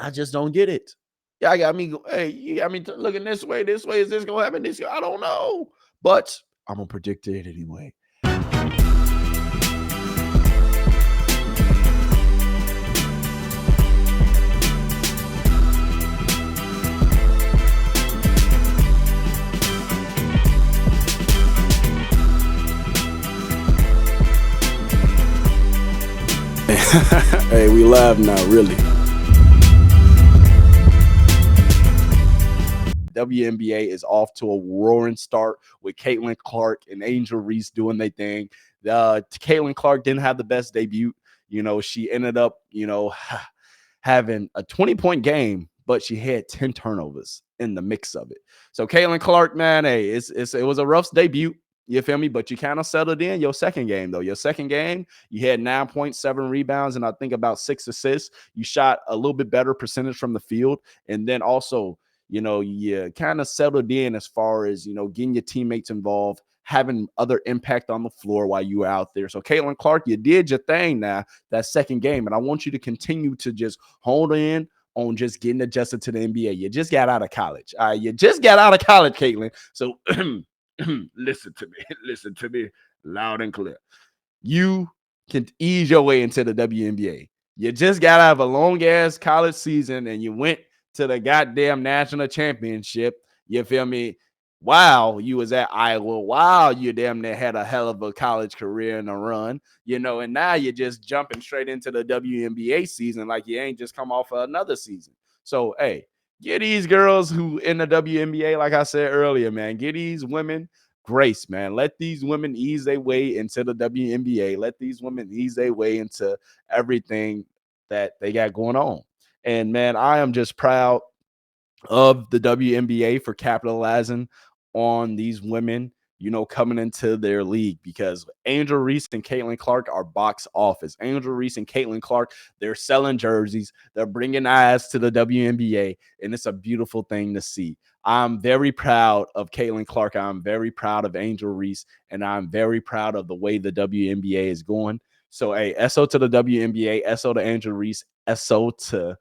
I just don't get it. Yeah, I mean, hey, I mean, looking this way, is this gonna happen this year? I don't know, but I'm gonna predict it anyway. Hey, we live now, really. WNBA is off to a roaring start with Caitlin Clark and Angel Reese doing their thing. Caitlin Clark didn't have the best debut. You know, she ended up, having a 20-point game, but she had 10 turnovers in the mix of it. So Caitlin Clark, man, hey, it was a rough debut. You feel me? But you kind of settled in your second game, though. Your second game, you had 9.7 rebounds and I think about 6 assists. You shot a little bit better percentage from the field. And then also, you kind of settled in as far as, getting your teammates involved, having other impact on the floor while you were out there. So Caitlin Clark, you did your thing now, that second game. And I want you to continue to just hold in on just getting adjusted to the NBA. You just got out of college. You just got out of college, Caitlin. So listen to me loud and clear. You can ease your way into the WNBA. You just got out of a long ass college season and you went to the goddamn national championship. You feel me? Wow, you was at Iowa. Wow, you damn near had a hell of a college career and a run, and now you're just jumping straight into the WNBA season like you ain't just come off of another season. So, hey, get these girls who in the WNBA, like I said earlier, man, get these women grace, man. Let these women ease their way into the WNBA. Let these women ease their way into everything that they got going on. And man, I am just proud of the WNBA for capitalizing on these women, coming into their league, because Angel Reese and Caitlin Clark are box office. Angel Reese and Caitlin Clark, they're selling jerseys. They're bringing eyes to the WNBA, and it's a beautiful thing to see. I'm very proud of Caitlin Clark. I'm very proud of Angel Reese, and I'm very proud of the way the WNBA is going. So, hey, SO to the WNBA, SO to Angel Reese, SO to,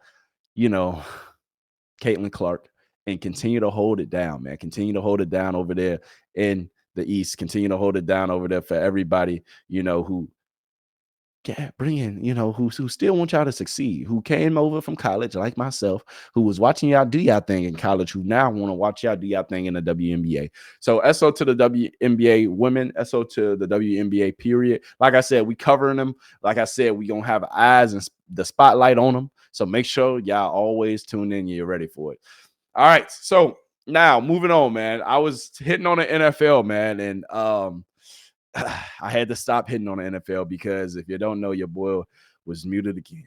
Caitlin Clark, and continue to hold it down, man. Continue to hold it down over there in the East. Continue to hold it down over there for everybody, who bring in, who still want y'all to succeed, who came over from college like myself, who was watching y'all do y'all thing in college, who now want to watch y'all do y'all thing in the WNBA. So SO to the WNBA women, SO to the WNBA period. Like I said, we covering them. Like I said, we gonna have eyes and the spotlight on them. So make sure y'all always tune in. You're ready for it. All right. So now moving on, man. I was hitting on the NFL, man, and I had to stop hitting on the NFL because if you don't know, your boy was muted again.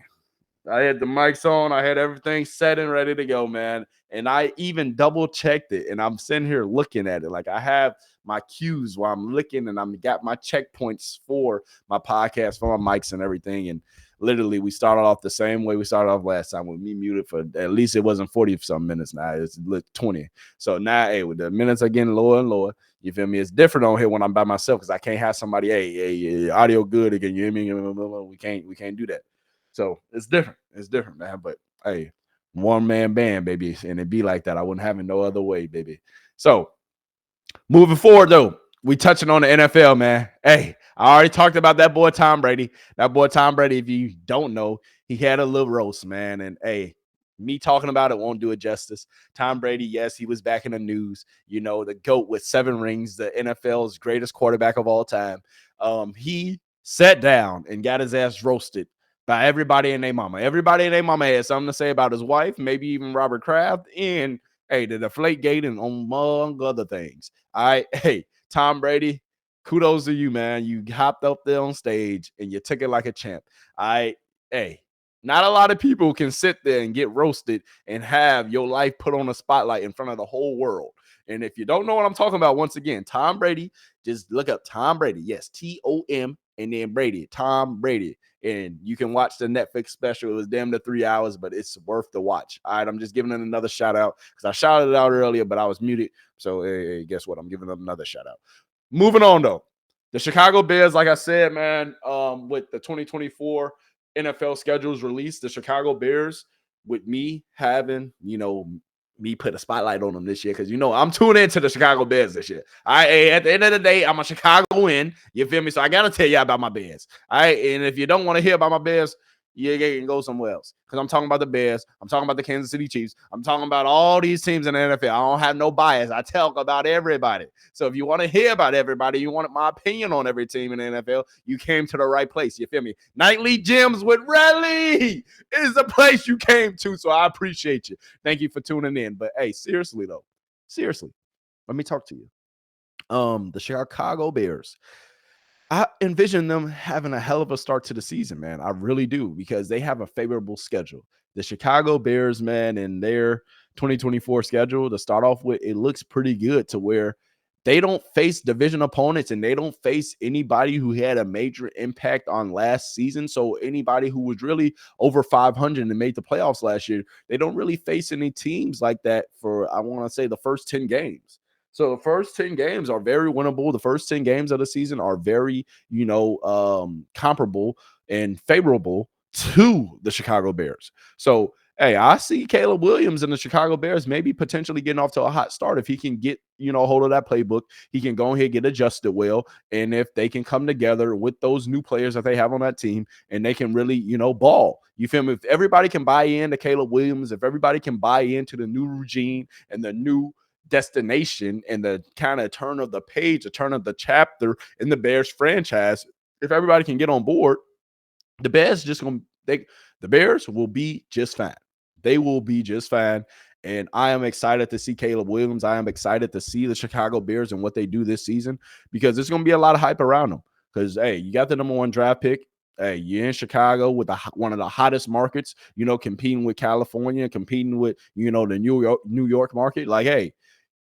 I had the mics on. I had everything set and ready to go, man. And I even double checked it. And I'm sitting here looking at it. Like I have my cues while I'm looking and I'm got my checkpoints for my podcast, for my mics and everything. And literally we started off the same way we started off last time with me muted for at least it wasn't 40 some minutes now. It's 20. So now, hey, with the minutes are getting lower and lower. You feel me? It's different on here when I'm by myself because I can't have somebody, hey, audio good again. You hear me? We can't do that. So it's different. It's different, man. But hey, one man band, baby. And it be like that. I wouldn't have it no other way, baby. So moving forward, though, we touching on the NFL, man. Hey, I already talked about that boy Tom Brady. That boy Tom Brady, if you don't know, he had a little roast, man. And hey, me talking about it won't do it justice. Tom Brady, yes, he was back in the news. The GOAT with 7 rings, the NFL's greatest quarterback of all time. He sat down and got his ass roasted by everybody and their mama. Everybody and their mama had something to say about his wife, maybe even Robert Kraft, and hey, the Deflategate and among other things. All right, hey, Tom Brady, kudos to you, man. You hopped up there on stage and you took it like a champ. All right, hey, not a lot of people can sit there and get roasted and have your life put on a spotlight in front of the whole world. And if you don't know what I'm talking about, once again, Tom Brady, just look up Tom Brady. Yes, Tom and then Brady, Tom Brady. And you can watch the Netflix special. It was damn near 3 hours, but it's worth the watch. All right, I'm just giving it another shout out because I shouted it out earlier, but I was muted. So hey, guess what? I'm giving it another shout out. Moving on, though. The Chicago Bears, like I said, man, with the 2024 NFL schedules released, the Chicago Bears, with me having, me put a spotlight on them this year, because I'm tuning into the Chicago Bears this year. At the end of the day, I'm a Chicagoan. You feel me? So I gotta tell you about my Bears. All right, and if you don't want to hear about my Bears, you can go somewhere else, because I'm talking about the Bears. I'm talking about the Kansas City Chiefs. I'm talking about all these teams in the NFL. I don't have no bias. I talk about everybody. So if you want to hear about everybody, you want my opinion on every team in the NFL, you came to the right place. You feel me? Nightly Gemz with Relly is the place you came to. So I appreciate you. Thank you for tuning in. But hey, seriously though, let me talk to you. The Chicago Bears, I envision them having a hell of a start to the season, man. I really do, because they have a favorable schedule. The Chicago Bears, man, in their 2024 schedule to start off with, it looks pretty good, to where they don't face division opponents and they don't face anybody who had a major impact on last season. So anybody who was really over 500 and made the playoffs last year, they don't really face any teams like that for, I want to say, the first 10 games. So the first 10 games are very winnable. The first 10 games of the season are very, comparable and favorable to the Chicago Bears. So, hey, I see Caleb Williams and the Chicago Bears maybe potentially getting off to a hot start if he can get, hold of that playbook. He can go ahead, get adjusted well. And if they can come together with those new players that they have on that team, and they can really, ball. You feel me? If everybody can buy into Caleb Williams, if everybody can buy into the new regime and the new destination and the kind of turn of the page, the turn of the chapter in the Bears franchise, if everybody can get on board, the Bears the Bears will be just fine. They will be just fine. And I am excited to see Caleb Williams. I am excited to see the Chicago Bears and what they do this season, because there's going to be a lot of hype around them. Because, hey, you got the number 1 draft pick. Hey, you're in Chicago with one of the hottest markets, competing with California, competing with, the New York market. Like, hey,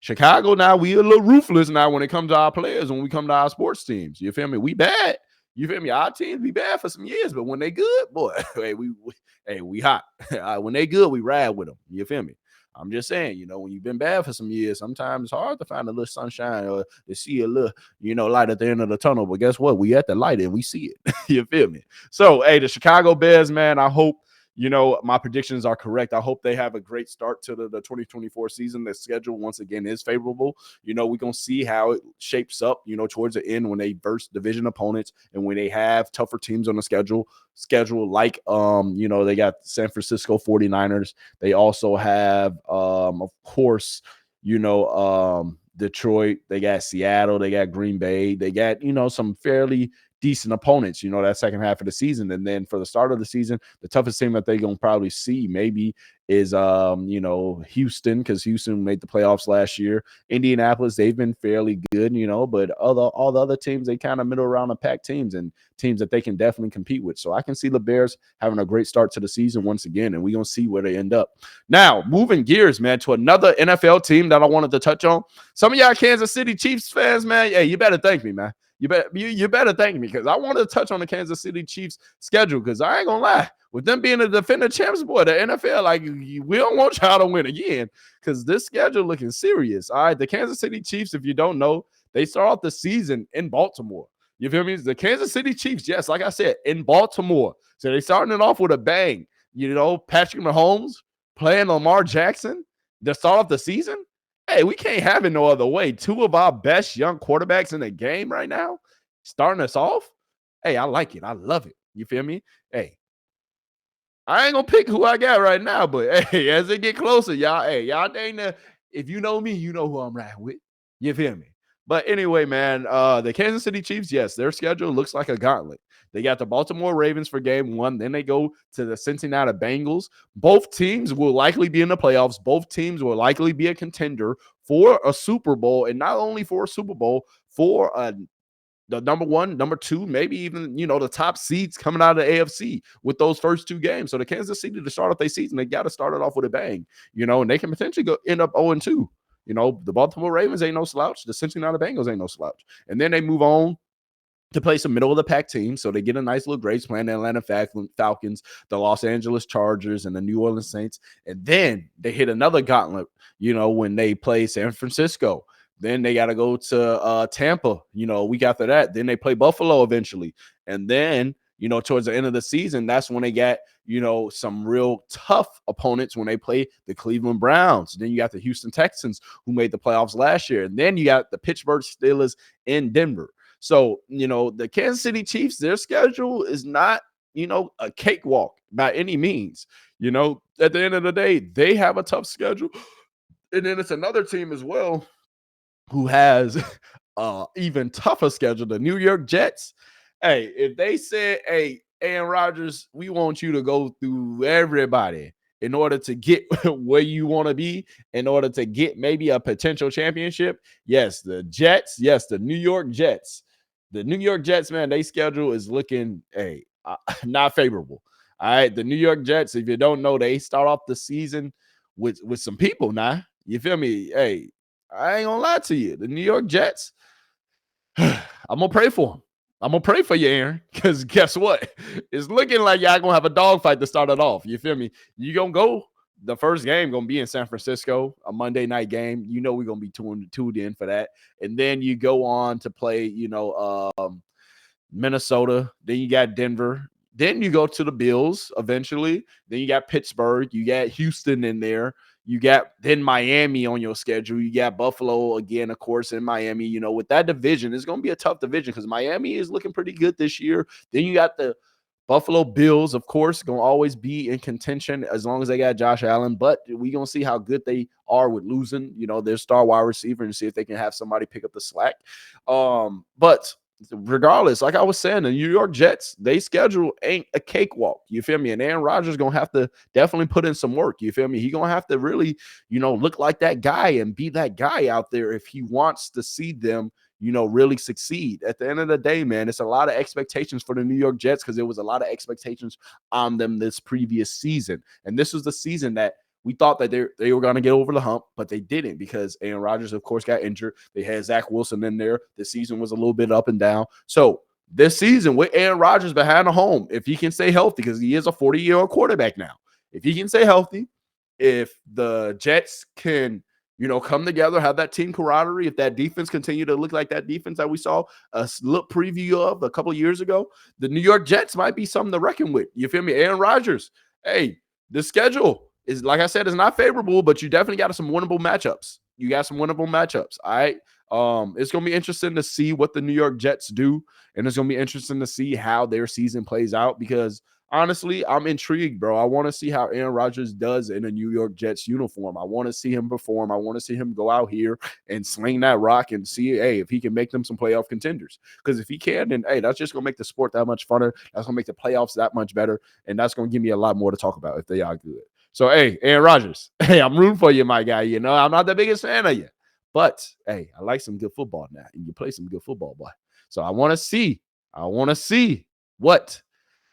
Chicago now, we a little ruthless now when it comes to our players, when we come to our sports teams. You feel me? We bad. You feel me? Our teams be bad for some years, but when they good, boy, hey, we hot. When they good, we ride with them. You feel me? I'm just saying, when you've been bad for some years, sometimes it's hard to find a little sunshine or to see a little, light at the end of the tunnel. But guess what? We at the light and we see it. You feel me? So, hey, the Chicago Bears, man, I hope my predictions are correct. I hope they have a great start to the 2024 season. The schedule, once again, is favorable. We're going to see how it shapes up, towards the end when they verse division opponents and when they have tougher teams on the schedule like, they got San Francisco 49ers. They also have, of course, Detroit. They got Seattle. They got Green Bay. They got, some fairly decent opponents, that second half of the season. And then for the start of the season, the toughest team that they're going to probably see maybe is, Houston, because Houston made the playoffs last year. Indianapolis, they've been fairly good, but all the other teams, they kind of middle around the pack teams and teams that they can definitely compete with. So I can see the Bears having a great start to the season once again, and we're going to see where they end up. Now, moving gears, man, to another NFL team that I wanted to touch on. Some of y'all Kansas City Chiefs fans, man, hey, you better thank me, man. You better thank me, because I wanted to touch on the Kansas City Chiefs schedule, because I ain't gonna lie, with them being the defending champs, boy, the NFL, like, we don't want y'all to win again, because this schedule looking serious. All right, the Kansas City Chiefs, if you don't know, they start off the season in Baltimore. You feel me? The Kansas City Chiefs, yes, like I said, in Baltimore. So they starting it off with a bang. Patrick Mahomes playing Lamar Jackson to start off the season. Hey, we can't have it no other way. 2 of our best young quarterbacks in the game right now, starting us off. Hey, I like it. I love it. You feel me? Hey, I ain't gonna pick who I got right now, but hey, as it get closer, y'all dang if you know me, you know who I'm riding with. You feel me? But anyway, man, the Kansas City Chiefs, yes, their schedule looks like a gauntlet. They got the Baltimore Ravens for game 1. Then they go to the Cincinnati Bengals. Both teams will likely be in the playoffs. Both teams will likely be a contender for a Super Bowl, and not only for a Super Bowl, for the number 1, number 2, maybe even, the top seeds coming out of the AFC with those first 2 games. So the Kansas City, to start off their season, they got to start it off with a bang, and they can potentially end up 0-2. The Baltimore Ravens ain't no slouch. The Cincinnati Bengals ain't no slouch. And then they move on to play some middle of the pack teams. So they get a nice little grace playing the Atlanta Falcons, the Los Angeles Chargers, and the New Orleans Saints. And then they hit another gauntlet, when they play San Francisco. Then they got to go to Tampa, week after that. Then they play Buffalo eventually. And then towards the end of the season, that's when they got, some real tough opponents when they play the Cleveland Browns. Then you got the Houston Texans, who made the playoffs last year. And then you got the Pittsburgh Steelers in Denver. So, the Kansas City Chiefs, their schedule is not, a cakewalk by any means. At the end of the day, they have a tough schedule. And then it's another team as well who has even tougher schedule, the New York Jets. Hey, if they said, hey, Aaron Rodgers, we want you to go through everybody in order to get where you want to be, in order to get maybe a potential championship. Yes, the New York Jets. The New York Jets, man, their schedule is looking, not favorable. All right, the New York Jets, if you don't know, they start off the season with some people now. You feel me? Hey, I ain't gonna lie to you. The New York Jets, I'm gonna pray for them. I'm gonna pray for you, Aaron, because guess what? It's looking like y'all gonna have a dogfight to start it off. You feel me? You gonna go. The first game gonna be in San Francisco, a Monday night game. We're gonna be tuned in for that, and then you go on to play, Minnesota. Then you got Denver. Then you go to the Bills eventually. Then you got Pittsburgh. You got Houston in there. You got then Miami on your schedule. You got Buffalo again, of course, in Miami. With that division, it's going to be a tough division because Miami is looking pretty good this year. Then you got the Buffalo Bills, of course, going to always be in contention as long as they got Josh Allen. But we're going to see how good they are with losing, their star wide receiver, and see if they can have somebody pick up the slack. But regardless, like I was saying, the New York Jets, they schedule ain't a cakewalk. You feel me? And Aaron Rodgers gonna have to definitely put in some work. You feel me? He gonna have to really, look like that guy and be that guy out there if he wants to see them, really succeed. At the end of the day, man, it's a lot of expectations for the New York Jets because there was a lot of expectations on them this previous season. And this was the season that we thought that they were going to get over the hump, but they didn't because Aaron Rodgers, of course, got injured. They had Zach Wilson in there. The season was a little bit up and down. So this season with Aaron Rodgers behind the home, if he can stay healthy, because he is a 40-year-old quarterback now, if he can stay healthy, if the Jets can, come together, have that team camaraderie, if that defense continue to look like that defense that we saw a little preview of a couple of years ago, the New York Jets might be something to reckon with. You feel me? Aaron Rodgers, hey, the schedule is, like I said, is not favorable, but you definitely got some winnable matchups. All right. It's going to be interesting to see what the New York Jets do. And it's going to be interesting to see how their season plays out because honestly, I'm intrigued, bro. I want to see how Aaron Rodgers does in a New York Jets uniform. I want to see him perform. I want to see him go out here and sling that rock and see, hey, if he can make them some playoff contenders. Because if he can, then, hey, that's just going to make the sport that much funner. That's going to make the playoffs that much better. And that's going to give me a lot more to talk about if they are good. So, hey, Aaron Rodgers, hey, I'm rooting for you, my guy. I'm not the biggest fan of you. But, hey, I like some good football now. And you play some good football, boy. So I want to see what,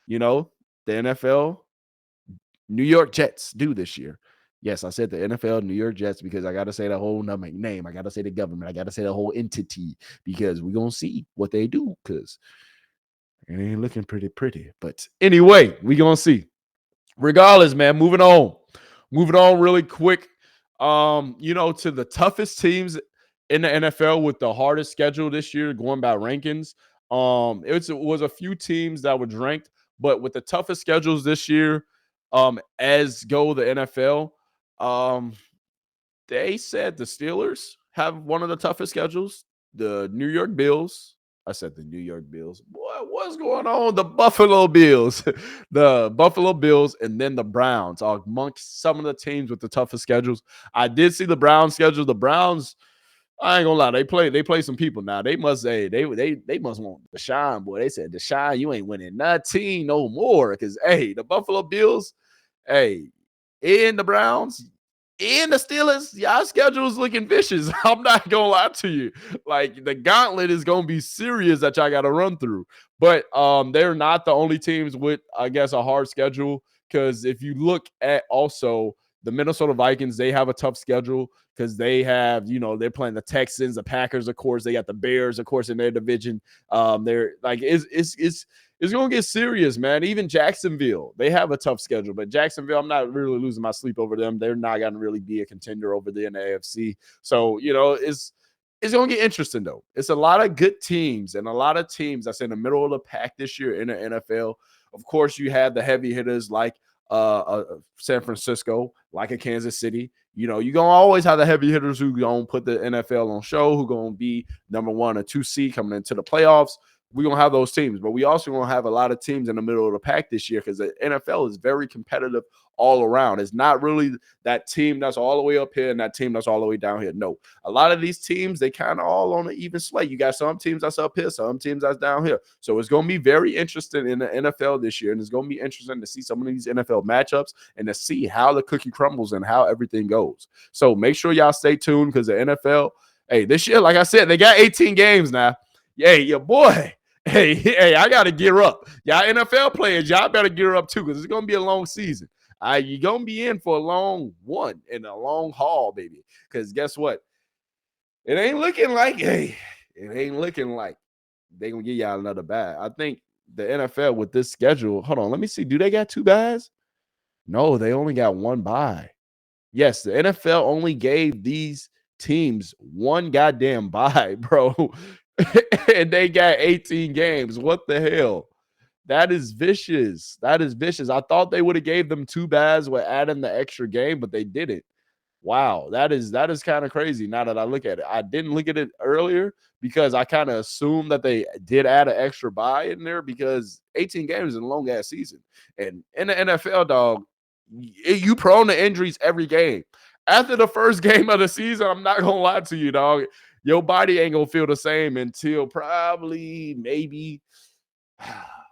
the NFL New York Jets do this year. Yes, I said the NFL New York Jets because I got to say the whole name. I got to say the government. I got to say the whole entity because we're going to see what they do because it ain't looking pretty. But anyway, we're going to see. Regardless, man, moving on really quick. To the toughest teams in the NFL with the hardest schedule this year, going by rankings. It was a few teams that were ranked, but with the toughest schedules this year, as go the NFL, they said the Steelers have one of the toughest schedules. The New York Bills. I said the New York Bills. Boy, what's going on? The Buffalo Bills. The Buffalo Bills and then the Browns are amongst some of the teams with the toughest schedules. I did see the Browns schedule. The Browns, I ain't gonna lie, they play some people now. They must say they must want Deshaun, boy. They said, Deshaun, you ain't winning nothing no more. Because hey, the Buffalo Bills, hey, and the Browns and the Steelers, y'all schedule is looking vicious. I'm not gonna lie to you. Like the gauntlet is gonna be serious that y'all gotta run through. But they're not the only teams with, I guess, a hard schedule. Because if you look at also the Minnesota Vikings, they have a tough schedule because they have, they're playing the Texans, the Packers, of course. They got the Bears, of course, in their division. They're like, it's going to get serious, man. Even Jacksonville, they have a tough schedule. But Jacksonville, I'm not really losing my sleep over them. They're not going to really be a contender over there in the AFC. So, It's going to get interesting, though. It's a lot of good teams and a lot of teams that's in the middle of the pack this year in the NFL. Of course, you have the heavy hitters like San Francisco, like a Kansas City. You're going to always have the heavy hitters who going to put the NFL on show, who going to be number 1 or 2 seed coming into the playoffs. We're going to have those teams, but we also going to have a lot of teams in the middle of the pack this year because the NFL is very competitive all around. It's not really that team that's all the way up here and that team that's all the way down here. No, a lot of these teams, they kind of all on an even slate. You got some teams that's up here, some teams that's down here. So it's going to be very interesting in the NFL this year, and it's going to be interesting to see some of these NFL matchups and to see how the cookie crumbles and how everything goes. So make sure y'all stay tuned because the NFL, hey, this year, like I said, they got 18 games now. Hey, your boy. Hey, I got to gear up. Y'all NFL players, y'all better gear up too because it's going to be a long season. You're going to be in for a long one and a long haul, baby. Because guess what? It ain't looking like they're going to give y'all another bye. I think the NFL with this schedule, hold on, let me see. Do they got 2 byes? No, they only got 1 bye. Yes, the NFL only gave these teams 1 goddamn bye, bro. And they got 18 games. What the hell? That is vicious. That is vicious. I thought they would have gave them 2 byes with adding the extra game, but they didn't. Wow, that is kind of crazy now that I look at it. I didn't look at it earlier because I kind of assumed that they did add an extra bye in there because 18 games is a long ass season. And in the NFL, dog, you prone to injuries every game. After the first game of the season, I'm not gonna lie to you, dog. Your body ain't gonna feel the same until probably maybe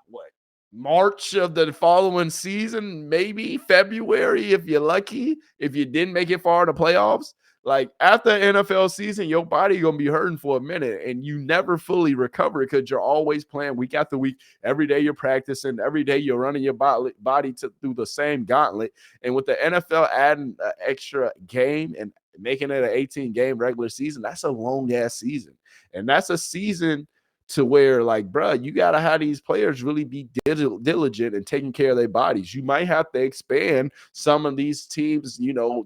what March of the following season, maybe February if you're lucky, if you didn't make it far in the playoffs. Like after NFL season, your body gonna be hurting for a minute and you never fully recover because you're always playing week after week. Every day you're practicing, every day you're running your body through the same gauntlet. And with the NFL adding an extra game and making it an 18-game regular season, that's a long ass season. And that's a season to where, like, bro, you got to have these players really be diligent and taking care of their bodies. You might have to expand some of these teams,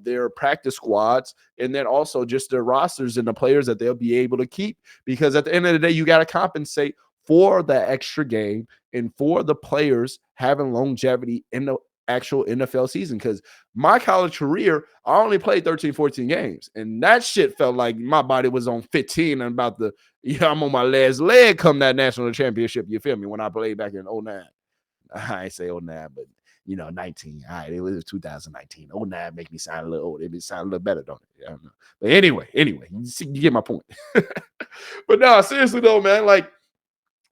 their practice squads, and then also just their rosters and the players that they'll be able to keep. Because at the end of the day, you got to compensate for the extra game and for the players having longevity in the actual NFL season. Because my college career, I only played 13, 14 games. And that shit felt like my body was on 15 and about the, I'm on my last leg come that national championship. You feel me? When I played back in 09. I ain't say 09, but 19. All right, it was 2019. 09 make me sound a little old. It be sound a little better, don't it? I don't know. But anyway, you get my point. But no, seriously though, man, like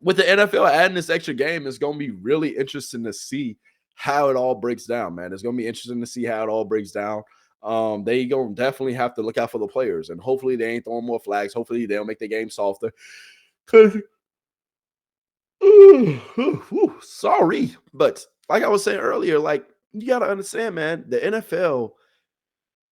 with the NFL adding this extra game, it's gonna be really interesting to see how it all breaks down, man. It's gonna be interesting to see how it all breaks down. They gonna definitely have to look out for the players, and hopefully they ain't throwing more flags. Hopefully they'll make the game softer. Sorry, but like I was saying earlier, like you gotta understand, man, the NFL.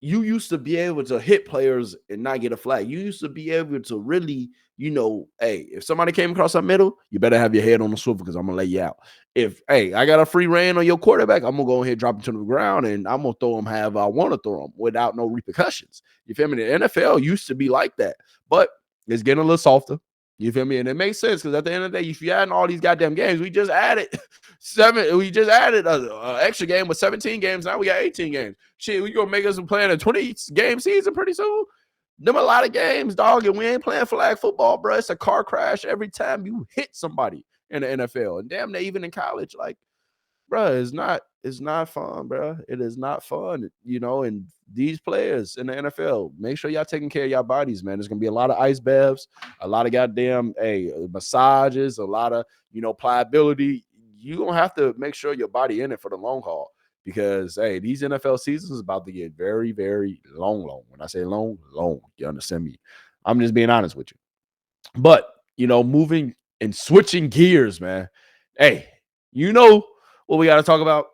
You used to be able to hit players and not get a flag. You used to be able to really, hey, if somebody came across the middle, you better have your head on the swivel because I'm going to lay you out. If, hey, I got a free reign on your quarterback, I'm going to go ahead and drop him to the ground and I'm going to throw him however I want to throw him without no repercussions. You feel me? The NFL used to be like that, but it's getting a little softer. You feel me? And it makes sense because at the end of the day, if you add all these goddamn games, we just added an extra game with 17 games. Now we got 18 games. Shit, we gonna make us playing a 20-game season pretty soon. Them a lot of games, dog, and we ain't playing flag football, bro. It's a car crash every time you hit somebody in the NFL. And damn, they even in college, like, bro, it's not fun, bro. It is not fun, and these players in the NFL, make sure y'all taking care of y'all bodies, man. There's gonna be a lot of ice baths, a lot of goddamn massages, a lot of pliability. You gonna have to make sure your body in it for the long haul because hey, these NFL seasons is about to get very, very long. When I say long, you understand me? I'm just being honest with you. But moving and switching gears, man. Hey, what we got to talk about?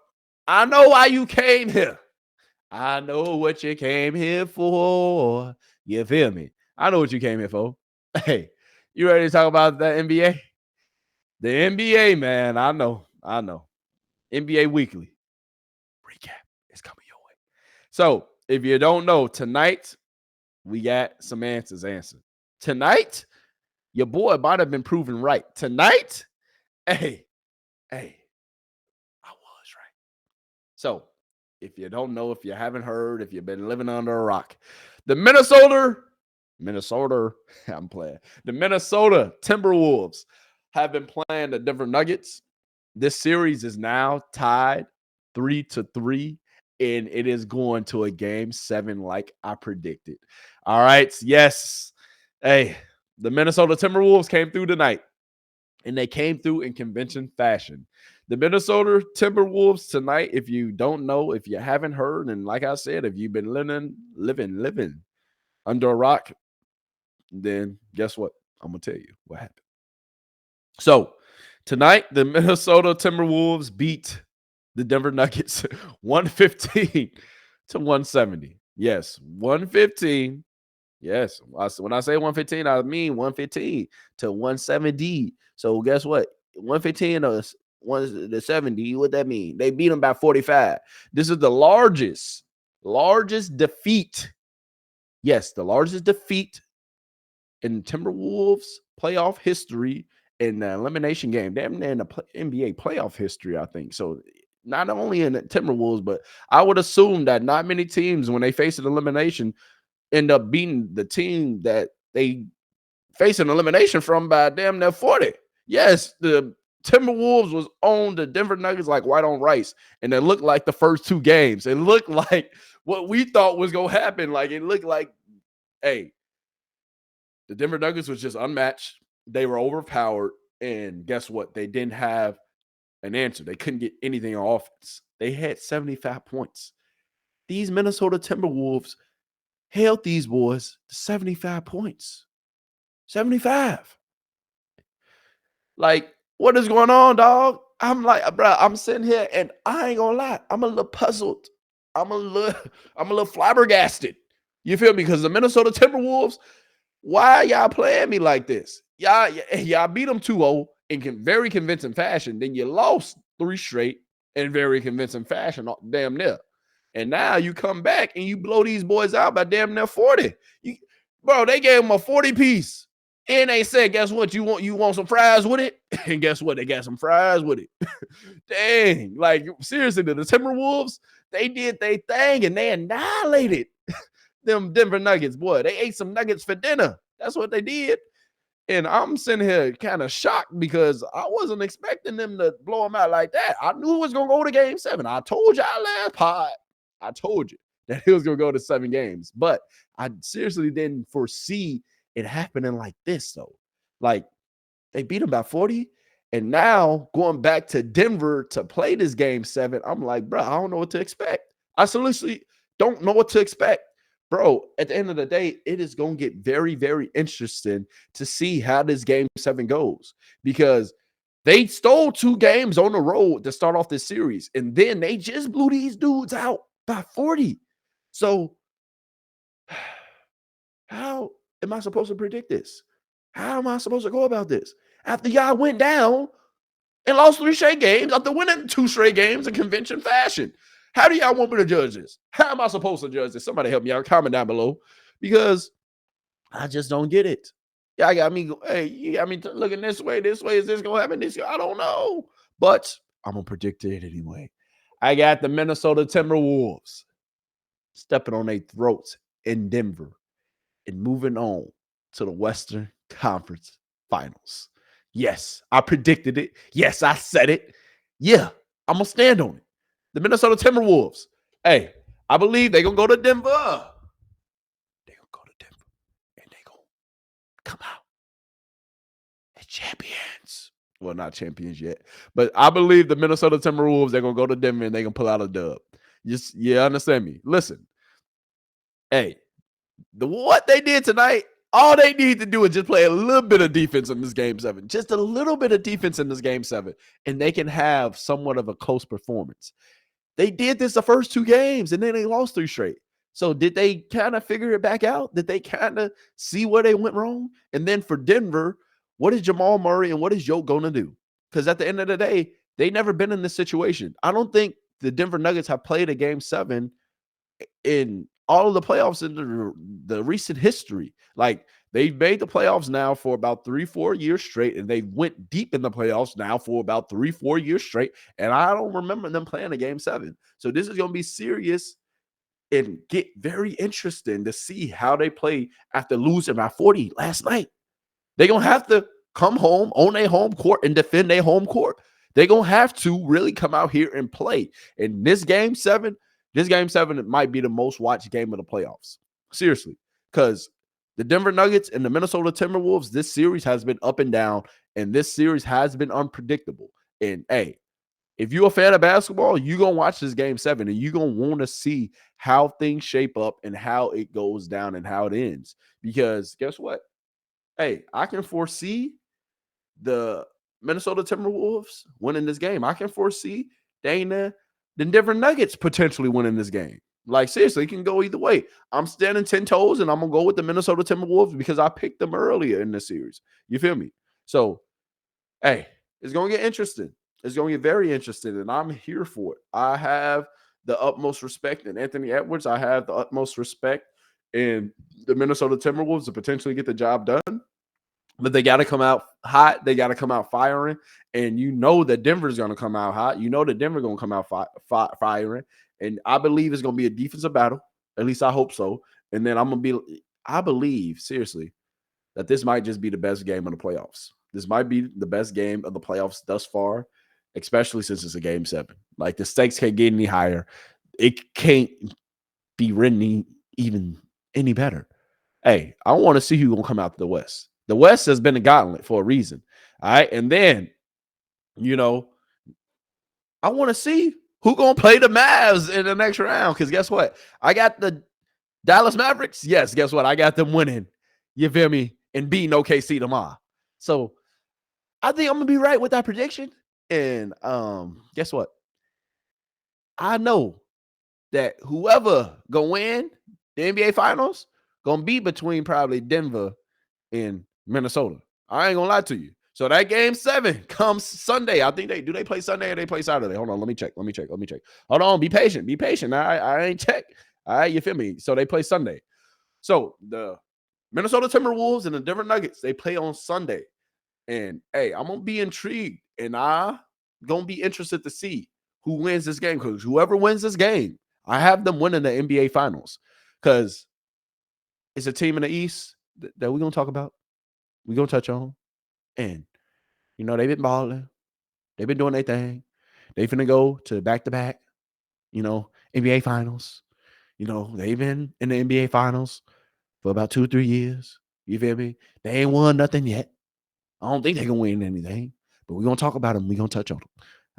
I know why you came here. I know what you came here for. You feel me? I know what you came here for. Hey, you ready to talk about the NBA? The NBA, man. I know. NBA Weekly recap is coming your way. So, if you don't know, tonight we got some answers answered. Tonight, your boy might have been proven right. Tonight, hey, I was right. So, if you don't know, if you haven't heard, if you've been living under a rock, the Minnesota, I'm playing. The Minnesota Timberwolves have been playing the Denver Nuggets. This series is now tied 3-3, and it is going to a game 7 like I predicted. All right. Yes. Hey, the Minnesota Timberwolves came through tonight, and they came through in convention fashion. The Minnesota Timberwolves tonight, if you don't know, if you haven't heard, and like I said, if you've been living under a rock, then guess what? I'm going to tell you what happened. So tonight, the Minnesota Timberwolves beat the Denver Nuggets 115 to 170. Yes, 115. Yes, when I say 115, I mean 115 to 170. So guess what? 115 to 70. What that mean? They beat them by 45. This is the largest defeat. Yes, the largest defeat in Timberwolves playoff history in the elimination game. Damn near in the NBA playoff history, I think. So not only in the Timberwolves, but I would assume that not many teams, when they face an elimination, end up beating the team that they face an elimination from by damn near 40. Yes, the Timberwolves was on the Denver Nuggets like white on rice, and it looked like the first 2 games. It looked like what we thought was going to happen. Like, it looked like, hey, the Denver Nuggets was just unmatched. They were overpowered, and guess what? They didn't have an answer. They couldn't get anything on offense. They had 75 points. These Minnesota Timberwolves held these boys to 75 points. 75. Like, what is going on, dog? I'm like, bro, I'm sitting here and I ain't gonna lie. I'm a little puzzled. I'm a little flabbergasted. You feel me? Because the Minnesota Timberwolves, why y'all playing me like this? Y'all beat them 2-0 in very convincing fashion. Then you lost 3 straight in very convincing fashion, damn near. And now you come back and you blow these boys out by damn near 40. Bro, they gave them a 40 piece. And they said, guess what? You want some fries with it? And guess what? They got some fries with it. Dang. Like, seriously, the Timberwolves, they did their thing and they annihilated them Denver Nuggets. Boy, they ate some nuggets for dinner. That's what they did. And I'm sitting here kind of shocked because I wasn't expecting them to blow them out like that. I knew it was going to go to game 7. I told y'all last pod. I told you that it was going to go to 7 games. But I seriously didn't foresee it happening like this, though. Like, they beat them by 40. And now going back to Denver to play this game 7, I'm like, bro, I don't know what to expect. I seriously don't know what to expect. Bro, at the end of the day, it is going to get very, very interesting to see how this game 7 goes, because they stole 2 games on the road to start off this series, and then they just blew these dudes out by 40. So how am I supposed to predict this? How am I supposed to go about this? After y'all went down and lost 3 straight games, after winning 2 straight games in convention fashion. How do y'all want me to judge this? How am I supposed to judge this? Somebody help me out. Comment down below, because I just don't get it. Yeah, I got me. Hey, you got me looking this way. This way, is this gonna happen? This, I don't know, but I'm gonna predict it anyway. I got the Minnesota Timberwolves stepping on their throats in Denver and moving on to the Western Conference Finals. Yes, I predicted it. Yes, I said it. Yeah, I'm gonna stand on it. The Minnesota Timberwolves. Hey, I believe they're going to go to Denver. They're going to go to Denver, and they're going to come out as champions. Well, not champions yet, but I believe the Minnesota Timberwolves, they're going to go to Denver, and they're going to pull out a dub. Just, yeah, understand me. Listen, hey, what they did tonight, all they need to do is just play a little bit of defense in this game 7. Just a little bit of defense in this game 7, and they can have somewhat of a close performance. They did this the first 2 games, and then they lost 3 straight. So did they kind of figure it back out? Did they kind of see where they went wrong? And then for Denver, what is Jamal Murray and what is York going to do? Because at the end of the day, they never been in this situation. I don't think the Denver Nuggets have played a game 7 in all of the playoffs in the recent history. Like, they've made the playoffs now for about 3-4 years straight, and they went deep in the playoffs now for about 3-4 years straight. And I don't remember them playing a game 7. So this is going to be serious and get very interesting to see how they play after losing by 40 last night. They're going to have to come home on their home court and defend their home court. They're going to have to really come out here and play. And this game 7 might be the most watched game of the playoffs. Seriously. Because the Denver Nuggets and the Minnesota Timberwolves, this series has been up and down, and this series has been unpredictable. And hey, if you're a fan of basketball, you're going to watch this game 7, and you're going to want to see how things shape up and how it goes down and how it ends. Because guess what? Hey, I can foresee the Minnesota Timberwolves winning this game. I can foresee the Denver Nuggets potentially winning this game. Like, seriously, it can go either way. I'm standing 10 toes, and I'm going to go with the Minnesota Timberwolves because I picked them earlier in the series. You feel me? So, hey, it's going to get interesting. It's going to get very interesting, and I'm here for it. I have the utmost respect in Anthony Edwards. I have the utmost respect in the Minnesota Timberwolves to potentially get the job done. But they got to come out hot. They got to come out firing. And you know that Denver's going to come out hot. You know that Denver's going to come out firing. And I believe it's going to be a defensive battle. At least I hope so. And then I believe, seriously, that this might just be the best game of the playoffs. This might be the best game of the playoffs thus far, especially since it's a game 7. Like, the stakes can't get any higher. It can't be written even any better. Hey, I want to see who's going to come out to the West. The West has been a gauntlet for a reason. All right. And then, I want to see who's going to play the Mavs in the next round. Because guess what? I got the Dallas Mavericks. Yes, guess what? I got them winning. You feel me? And beating OKC tomorrow. So I think I'm going to be right with that prediction. And guess what? I know that whoever going to win the NBA Finals going to be between probably Denver and Minnesota. I ain't gonna lie to you. So that game 7 comes Sunday. I think they play Sunday or they play Saturday. Hold on, let me check. Hold on, be patient. I ain't check. All right, you feel me? So they play Sunday. So the Minnesota Timberwolves and the Denver Nuggets, they play on Sunday. And hey, I'm gonna be intrigued, and I'm gonna be interested to see who wins this game. Because whoever wins this game, I have them winning the NBA Finals. Because it's a team in the East that we're gonna talk about. We're gonna touch on. And they've been balling. They've been doing their thing. They finna go to back-to-back, NBA Finals. They've been in the NBA Finals for about 2 or 3 years. You feel me? They ain't won nothing yet. I don't think they can win anything. But we're gonna talk about them. We're gonna touch on them.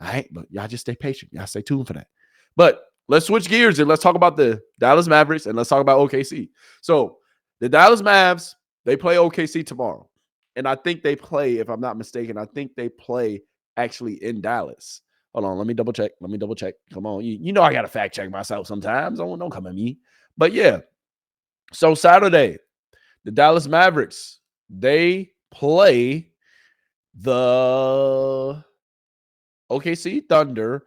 All right. But y'all just stay patient. Y'all stay tuned for that. But let's switch gears and let's talk about the Dallas Mavericks and let's talk about OKC. So the Dallas Mavs, they play OKC tomorrow. And I think they play, if I'm not mistaken, I think they play actually in Dallas. Hold on, let me double check. Come on. You know I got to fact check myself sometimes. Don't come at me. But yeah. So Saturday, the Dallas Mavericks, they play the OKC Thunder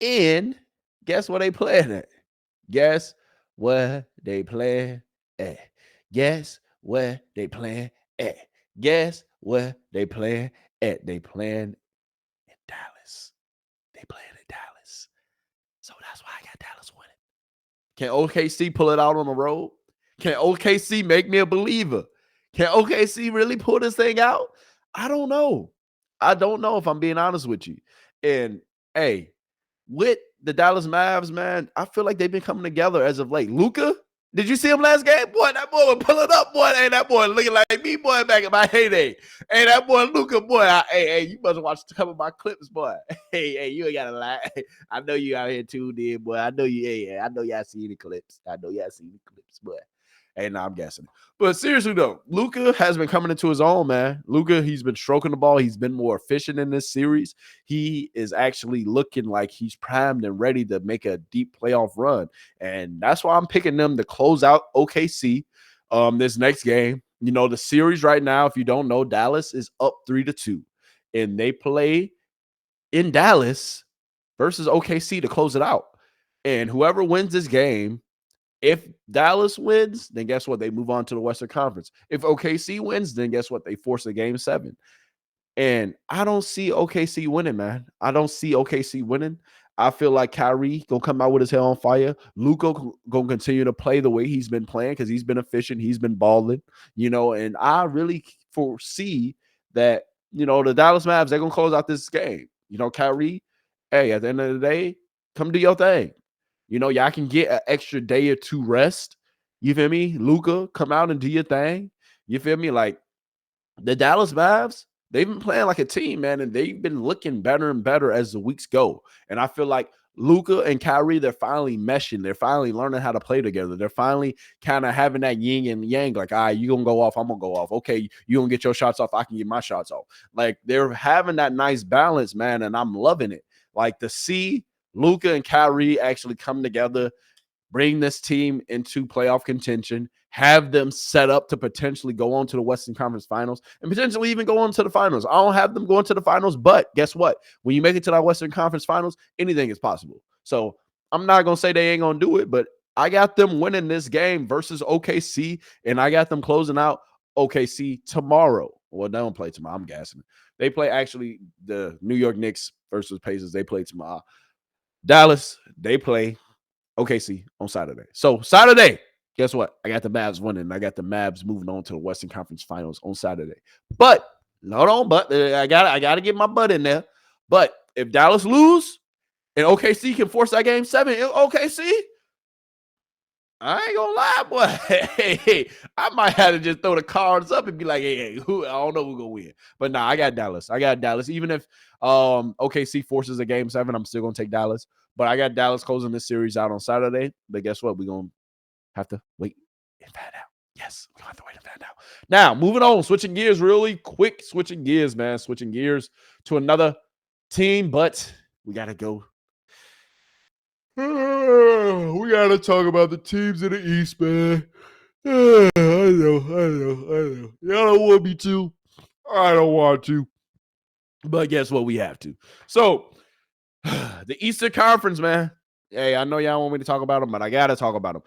in, guess where they playing at? Guess where they playing at? Guess where they playing at? Guess where they playing at? They playing in Dallas. They playing in Dallas. So that's why I got Dallas winning. Can OKC pull it out on the road? Can OKC make me a believer? Can OKC really pull this thing out? I don't know. I don't know, if I'm being honest with you. And hey, with the Dallas Mavs, man, I feel like they've been coming together as of late. Luka, did you see him last game? Boy, that boy was pulling up, boy. Hey, that boy looking like me, boy, back in my heyday. Hey, that boy Luka, boy. Hey, you must have watched a couple of my clips, boy. Hey, you ain't gotta lie. I know you out here tuned in, boy. I know you. Hey, I know y'all see the clips. Boy. Hey, now I'm guessing. But seriously, though, Luka has been coming into his own, man. Luka, he's been stroking the ball. He's been more efficient in this series. He is actually looking like he's primed and ready to make a deep playoff run. And that's why I'm picking them to close out OKC this next game. The series right now, if you don't know, Dallas is up 3-2. And they play in Dallas versus OKC to close it out. And whoever wins this game If Dallas wins, then guess what? They move on to the Western Conference. If OKC wins, then guess what? They force a game 7. And I don't see OKC winning, man. I don't see OKC winning. I feel like Kyrie gonna come out with his hair on fire. Luka gonna continue to play the way he's been playing because he's been efficient. He's been balling, and I really foresee that, the Dallas Mavs, they're gonna close out this game. Kyrie, hey, at the end of the day, come do your thing. Y'all can get an extra day or 2 rest. You feel me? Luka, come out and do your thing. You feel me? Like the Dallas Mavs, they've been playing like a team, man, and they've been looking better and better as the weeks go. And I feel like Luka and Kyrie, they're finally meshing. They're finally learning how to play together. They're finally kind of having that yin and yang, like, all right, you going to go off, I'm going to go off. Okay, you going to get your shots off, I can get my shots off. Like, they're having that nice balance, man, and I'm loving it. Like, to see Luka and Kyrie actually come together, bring this team into playoff contention, have them set up to potentially go on to the Western Conference Finals and potentially even go on to the finals. I don't have them going to the finals, but guess what? When you make it to that Western Conference Finals, anything is possible. So I'm not going to say they ain't going to do it, but I got them winning this game versus OKC, and I got them closing out OKC tomorrow. Well, they don't play tomorrow. I'm guessing. They play actually the New York Knicks versus Pacers. They play tomorrow. Dallas, they play OKC on Saturday. So Saturday, guess what? I got the Mavs winning. I got the Mavs moving on to the Western Conference Finals on Saturday. But hold on, but I got to get my butt in there. But if Dallas lose and OKC can force that game 7, OKC, I ain't gonna lie, boy. Hey, I might have to just throw the cards up and be like, hey, I don't know who's gonna win. But nah, I got Dallas. Even if OKC forces a game 7, I'm still gonna take Dallas. But I got Dallas closing this series out on Saturday. But guess what? We're gonna have to wait and find out. Yes, we're gonna have to wait and find out. Now, moving on, switching gears really quick. Switching gears to another team, but we gotta go. We gotta talk about the teams in the East, man. I know. Y'all don't want me to. I don't want to. But guess what? We have to. So, the Eastern Conference, man. Hey, I know y'all want me to talk about them, but I gotta talk about them.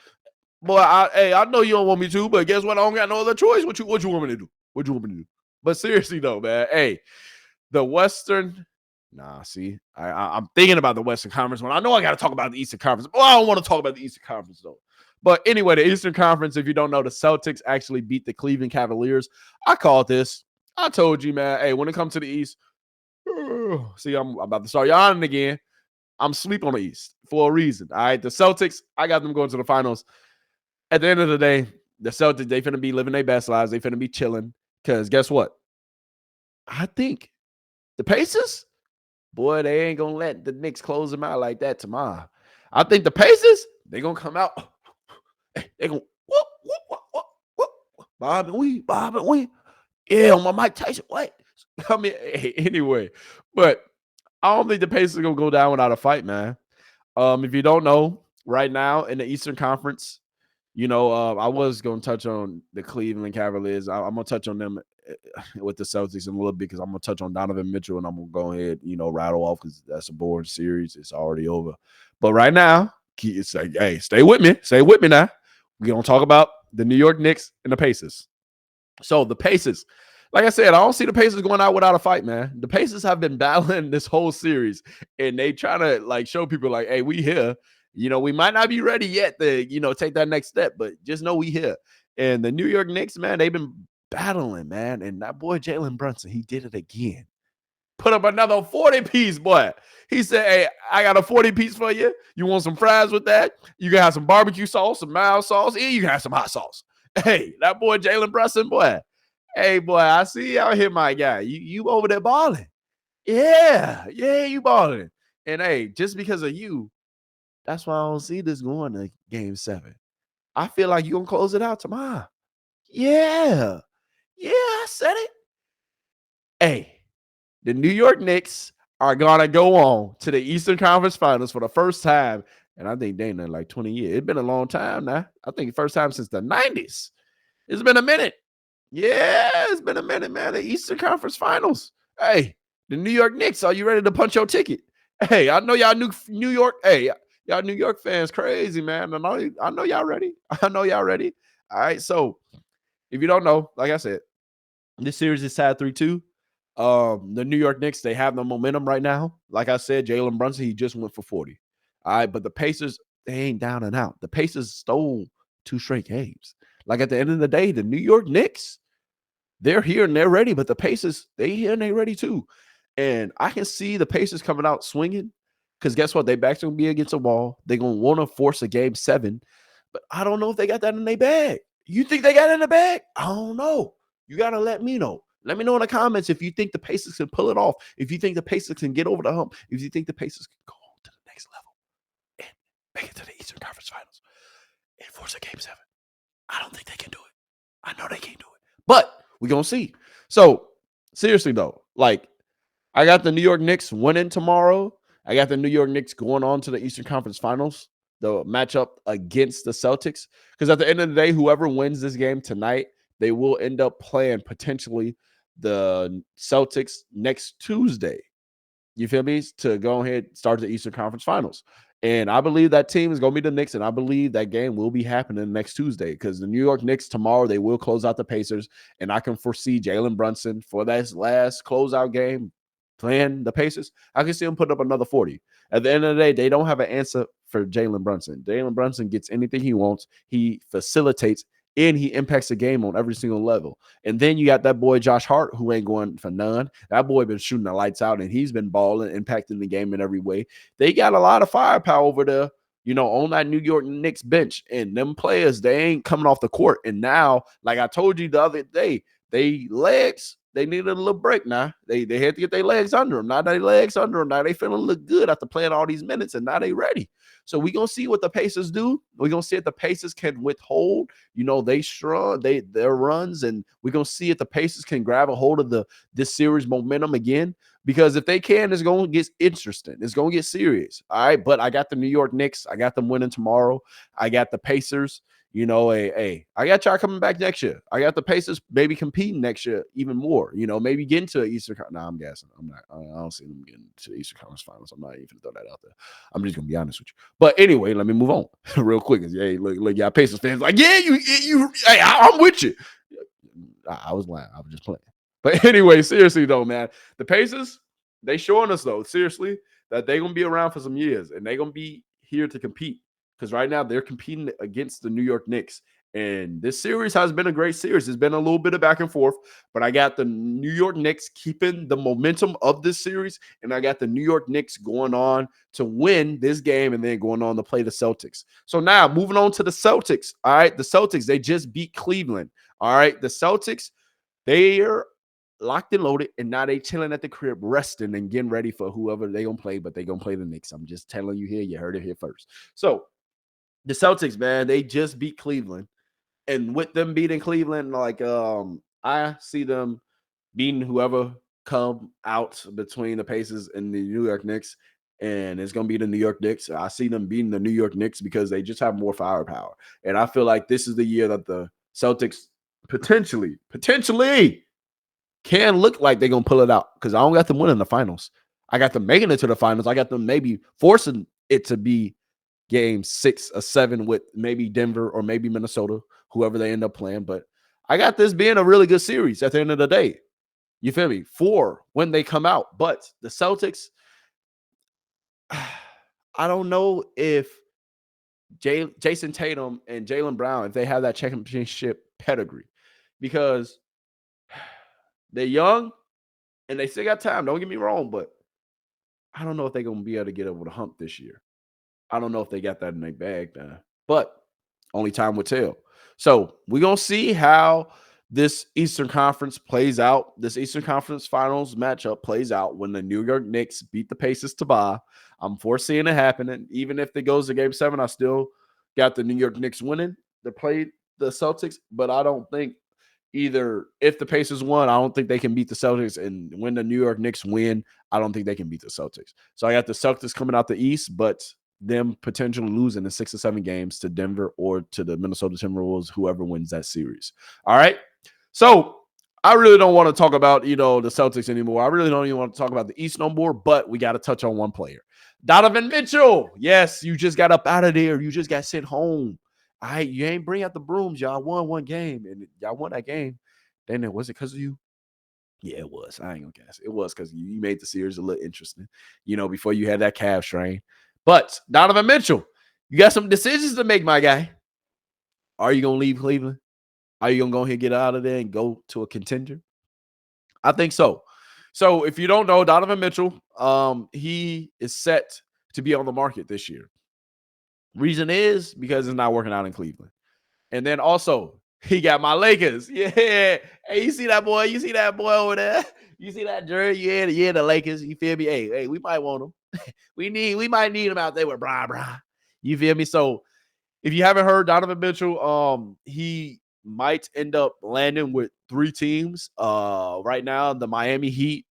Boy, I know you don't want me to, but guess what? I don't got no other choice. What you want me to do? What you want me to do? But seriously though, man. Hey, the Western. Nah, see, I'm thinking about the Western Conference one. I know I got to talk about the Eastern Conference. Well, I don't want to talk about the Eastern Conference, though. But anyway, the Eastern Conference, if you don't know, the Celtics actually beat the Cleveland Cavaliers. I called this. I told you, man, hey, when it comes to the East, see, I'm about to start yawning again. I'm sleep on the East for a reason, all right? The Celtics, I got them going to the finals. At the end of the day, the Celtics, they finna be living their best lives. They finna be chilling because guess what? I think the Pacers, boy, they ain't gonna let the Knicks close them out like that tomorrow. I think the Pacers, they gonna come out. They gonna Bob and we. Yeah, on my Mike Tyson. What? I mean, anyway, but I don't think the Pacers are gonna go down without a fight, man. If you don't know, right now in the Eastern Conference, I was gonna touch on the Cleveland Cavaliers. I'm gonna touch on them with the Celtics in a little bit because I'm gonna touch on Donovan Mitchell and I'm gonna go ahead, rattle off because that's a boring series. It's already over. But right now, it's like, hey, stay with me now. We're gonna talk about the New York Knicks and the Pacers. So the Pacers, like I said, I don't see the Pacers going out without a fight, man. The Pacers have been battling this whole series, and they trying to show people like, hey, we here. We might not be ready yet to, take that next step, but just know we here. And the New York Knicks, man, they've been battling, man. And that boy Jalen Brunson, he did it again. Put up another 40-piece, boy. He said, hey, I got a 40-piece for you. You want some fries with that? You can have some barbecue sauce, some mild sauce, and you can have some hot sauce. Hey, that boy Jalen Brunson, boy. Hey, boy, I see you out here, my guy. You over there balling. Yeah, you balling. And, hey, just because of you, that's why I don't see this going to game 7. I feel like you're going to close it out tomorrow. Yeah, I said it. Hey, the New York Knicks are going to go on to the Eastern Conference Finals for the first time. And I think they in like 20 years. It's been a long time now. I think the first time since the 90s. It's been a minute. Yeah, it's been a minute, man. The Eastern Conference Finals. Hey, the New York Knicks, are you ready to punch your ticket? Hey, I know y'all New York. Hey, Y'all New York fans crazy, man. I know y'all ready. I know y'all ready. All right. So if you don't know, like I said, this series is tied 3-2. The New York Knicks, they have the momentum right now. Like I said, Jalen Brunson, he just went for 40. All right, but the Pacers, they ain't down and out. The Pacers stole 2 straight games. Like at the end of the day, the New York Knicks, they're here and they're ready, but the Pacers, they here and they ready too. And I can see the Pacers coming out swinging because guess what? They back's going to be against a wall. They're going to want to force a game 7, but I don't know if they got that in their bag. You think they got it in the bag? I don't know. You got to let me know. Let me know in the comments if you think the Pacers can pull it off, if you think the Pacers can get over the hump, if you think the Pacers can go on to the next level and make it to the Eastern Conference Finals and force a game 7. I don't think they can do it. I know they can't do it, but we're going to see. So, seriously, though, like, I got the New York Knicks winning tomorrow. I got the New York Knicks going on to the Eastern Conference Finals, the matchup against the Celtics. Because at the end of the day, whoever wins this game tonight, they will end up playing potentially the Celtics next Tuesday. You feel me? To go ahead and start the Eastern Conference Finals. And I believe that team is going to be the Knicks, and I believe that game will be happening next Tuesday because the New York Knicks tomorrow, they will close out the Pacers, and I can foresee Jalen Brunson for that last closeout game playing the Pacers. I can see him put up another 40. At the end of the day, they don't have an answer for Jalen Brunson. Jalen Brunson gets anything he wants. He facilitates, and he impacts the game on every single level. And then you got that boy Josh Hart, who ain't going for none. That boy been shooting the lights out, and he's been balling, impacting the game in every way. They got a lot of firepower over there, you know, on that New York Knicks bench. And them players, they ain't coming off the court. And now, like I told you the other day, they legs, they needed a little break now. They had to get their legs under them. Now they legs under them. Now they feeling look good after playing all these minutes, and now they ready. So we're going to see what the Pacers do. We're going to see if the Pacers can withhold, you know, their runs, and we're going to see if the Pacers can grab a hold of this series momentum again. Because if they can, it's going to get interesting. It's going to get serious. All right, but I got the New York Knicks. I got them winning tomorrow. I got the Pacers. You know, I got y'all coming back next year. I got the Pacers maybe competing next year even more. You know, maybe getting to Eastern. Nah, I'm guessing. I'm not. I don't see them getting to the Eastern Conference Finals. I'm not even gonna throw that out there. I'm just gonna be honest with you. But anyway, let me move on real quick. Hey, look, y'all Pacers fans like, yeah, you. Hey, I'm with you. I was lying. I was just playing. But anyway, seriously though, man, the Pacers, they showing us though, seriously, that they're gonna be around for some years and they're gonna be here to compete. Because right now they're competing against the New York Knicks. And this series has been a great series. It's been a little bit of back and forth, but I got the New York Knicks keeping the momentum of this series, and I got the New York Knicks going on to win this game and then going on to play the Celtics. So now moving on to the Celtics. All right, the Celtics, they just beat Cleveland. All right, the Celtics, they're locked and loaded, and now they chilling at the crib, resting and getting ready for whoever they gonna play, but they gonna play the Knicks. I'm just telling you here. You heard it here first. So the Celtics, man, they just beat Cleveland. And with them beating Cleveland, like I see them beating whoever come out between the Pacers and the New York Knicks. And it's gonna be the New York Knicks. I see them beating the New York Knicks because they just have more firepower. And I feel like this is the year that the Celtics potentially can look like they're gonna pull it out. Because I don't got them winning the finals. I got them making it to the finals. I got them maybe forcing it to be game 6 or 7 with maybe Denver or maybe Minnesota, whoever they end up playing. But I got this being a really good series at the end of the day. You feel me? For when they come out. But the Celtics, I don't know if Jason Tatum and Jaylen Brown, if they have that championship pedigree, because they're young and they still got time. Don't get me wrong, but I don't know if they're going to be able to get over the hump this year. I don't know if they got that in their bag now, but only time will tell. So we're going to see how this Eastern Conference plays out. This Eastern Conference Finals matchup plays out when the New York Knicks beat the Pacers to bye. I'm foreseeing it happening. Even if it goes to game 7, I still got the New York Knicks winning to play the Celtics, but I don't think either if the Pacers won, I don't think they can beat the Celtics. And when the New York Knicks win, I don't think they can beat the Celtics. So I got the Celtics coming out the East, but them potentially losing in 6 or 7 games to Denver or to the Minnesota Timberwolves, whoever wins that series. All right. So I really don't want to talk about, the Celtics anymore. I really don't even want to talk about the East no more, but we got to touch on one player. Donovan Mitchell. Yes, you just got up out of there. You just got sent home. All right, you ain't bring out the brooms. Y'all won one game, and y'all won that game. Then was it because of you? Yeah, it was. I ain't gonna guess. It was because you made the series a little interesting, before you had that calf strain. But Donovan Mitchell, you got some decisions to make, my guy. Are you gonna leave Cleveland? Are you gonna go ahead and get out of there and go to a contender? I think so. So if you don't know, Donovan Mitchell, he is set to be on the market this year. Reason is because it's not working out in Cleveland. And then also, he got my Lakers. Yeah. Hey, you see that boy? You see that boy over there? You see that jersey? Yeah, the Lakers. You feel me? Hey, we might want him. we might need him out there with Bra. You feel me? So if you haven't heard, Donovan Mitchell, he might end up landing with 3 teams. Right now, the Miami Heat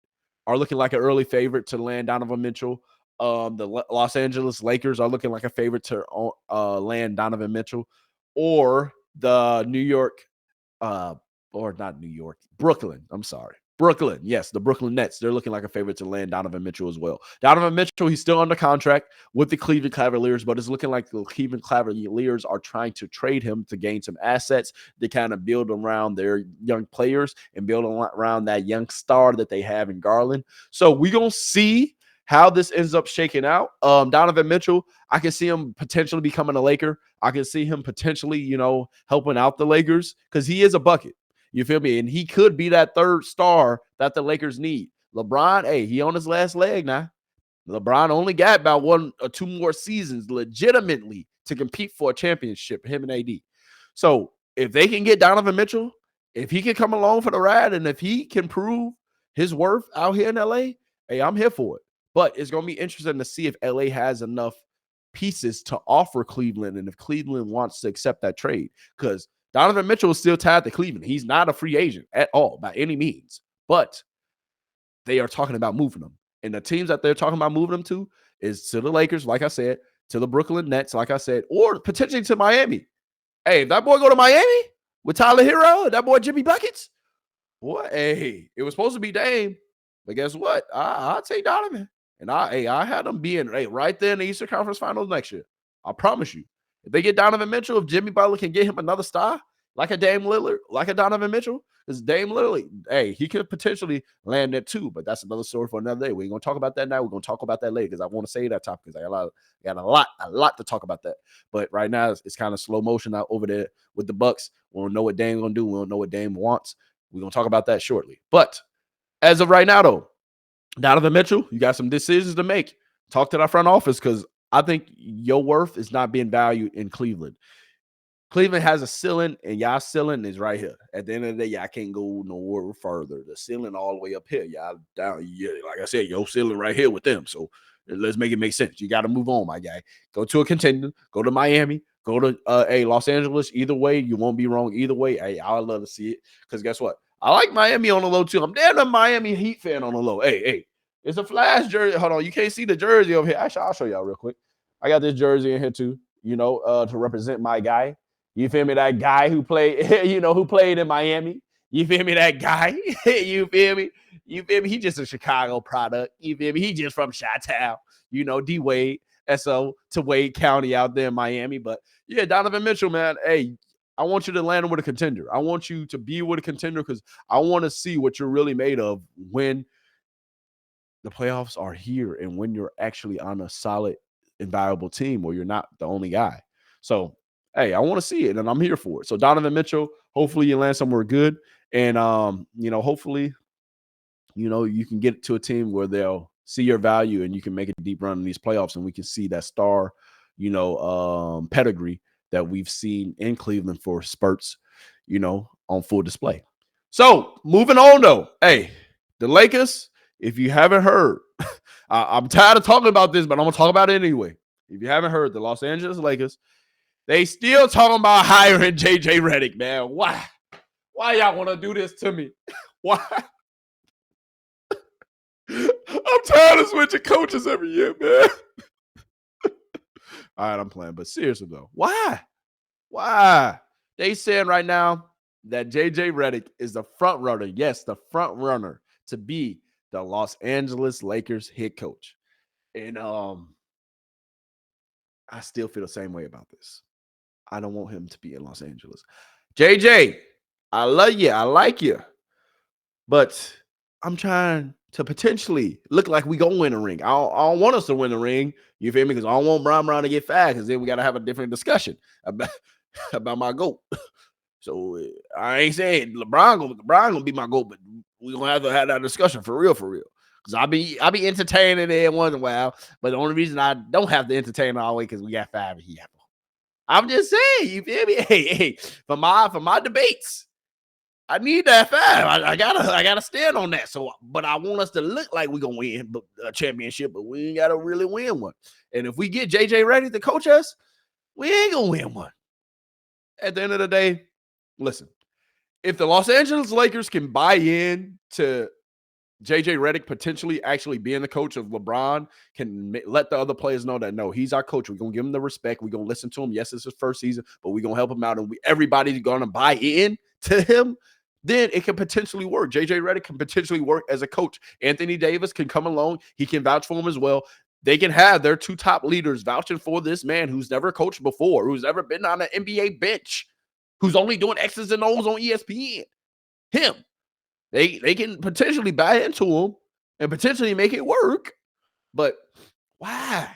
are looking like an early favorite to land Donovan Mitchell. The Los Angeles Lakers are looking like a favorite to land Donovan Mitchell, or the Brooklyn. I'm sorry. Brooklyn. Yes, the Brooklyn Nets. They're looking like a favorite to land Donovan Mitchell as well. Donovan Mitchell, he's still under contract with the Cleveland Cavaliers, but it's looking like the Cleveland Cavaliers are trying to trade him to gain some assets to kind of build around their young players and build around that young star that they have in Garland. So we're going to see how this ends up shaking out. Donovan Mitchell, I can see him potentially becoming a Laker. I can see him potentially, helping out the Lakers because he is a bucket. You feel me? And he could be that third star that the Lakers need. LeBron, hey, he on his last leg now. LeBron only got about 1 or 2 more seasons legitimately to compete for a championship, him and AD. So if they can get Donovan Mitchell, if he can come along for the ride, and if he can prove his worth out here in LA, hey, I'm here for it. But it's going to be interesting to see if LA has enough pieces to offer Cleveland and if Cleveland wants to accept that trade. Because Donovan Mitchell is still tied to Cleveland. He's not a free agent at all by any means. But they are talking about moving him. And the teams that they're talking about moving him to is to the Lakers, like I said, to the Brooklyn Nets, like I said, or potentially to Miami. Hey, if that boy go to Miami with Tyler Hero, that boy Jimmy Buckets, boy, hey, it was supposed to be Dame. But guess what? I'll take Donovan. And I had them being right there in the Eastern Conference Finals next year. I promise you. If they get Donovan Mitchell, if Jimmy Butler can get him another star, like a Dame Lillard, like a Donovan Mitchell, because Dame Lillard, hey, he could potentially land it too, but that's another story for another day. We ain't gonna talk about that now. We're gonna talk about that later because I want to say that topic because I got a lot to talk about that. But right now it's kind of slow motion out over there with the Bucks. We don't know what Dame gonna do. We don't know what Dame wants. We're gonna talk about that shortly. But as of right now, though, Donovan Mitchell, you got some decisions to make. Talk to that front office because I think your worth is not being valued in Cleveland. Cleveland has a ceiling, and y'all ceiling is right here. At the end of the day, y'all can't go nowhere further. The ceiling all the way up here. Y'all down, yeah, like I said, your ceiling right here with them. So let's make it make sense. You got to move on, my guy. Go to a contender. Go to Miami. Go to Los Angeles. Either way, you won't be wrong. Either way, hey, I would love to see it. Because guess what? I like Miami on the low, too. I'm damn a Miami Heat fan on the low. Hey, it's a Flash jersey. Hold on. You can't see the jersey over here. Actually, I'll show y'all real quick. I got this jersey in here, too, to represent my guy. You feel me? That guy who played, who played in Miami. You feel me? That guy. You feel me? You feel me? He just a Chicago product. You feel me? He just from Chi-Town. D Wade, SO to Wade County out there in Miami. But yeah, Donovan Mitchell, man. Hey, I want you to land with a contender. I want you to be with a contender because I want to see what you're really made of when the playoffs are here and when you're actually on a solid and valuable team where you're not the only guy. So, hey, I want to see it, and I'm here for it. So, Donovan Mitchell, hopefully you land somewhere good, and hopefully, you can get to a team where they'll see your value, and you can make a deep run in these playoffs, and we can see that star, pedigree that we've seen in Cleveland for spurts, on full display. So, moving on though, hey, the Lakers. If you haven't heard, I'm tired of talking about this, but I'm gonna talk about it anyway. If you haven't heard, the Los Angeles Lakers. They still talking about hiring JJ Redick, man. Why? Why y'all want to do this to me? Why? I'm tired of switching coaches every year, man. All right, I'm playing, but seriously though, why? Why? They saying right now that JJ Redick is the front runner. Yes, the front runner to be the Los Angeles Lakers head coach. And I still feel the same way about this. I don't want him to be in Los Angeles. JJ, I love you. I like you. But I'm trying to potentially look like we gonna win a ring. I don't want us to win the ring. You feel me? Because I don't want Brown to get fired, because then we got to have a different discussion about my GOAT. So I ain't saying LeBron gonna be my GOAT, but we gonna have to have that discussion for real. Because I'll be entertaining it once in a while. But the only reason I don't have to entertain all the way because we got 5 and he have 4. I'm just saying, you feel me? Hey, for my debates, I need that 5. I gotta stand on that. So, but I want us to look like we gonna win a championship, but we ain't gotta really win one. And if we get JJ ready to coach us, we ain't gonna win one. At the end of the day, listen, if the Los Angeles Lakers can buy in to JJ Redick potentially actually being the coach of LeBron, can let the other players know that, no, he's our coach. We're going to give him the respect. We're going to listen to him. Yes, it's his first season, but we're going to help him out, and everybody's going to buy in to him. Then it can potentially work. JJ Redick can potentially work as a coach. Anthony Davis can come along. He can vouch for him as well. They can have their 2 top leaders vouching for this man who's never coached before, who's never been on an NBA bench, who's only doing X's and O's on ESPN. Him. They can potentially buy into him and potentially make it work. But why?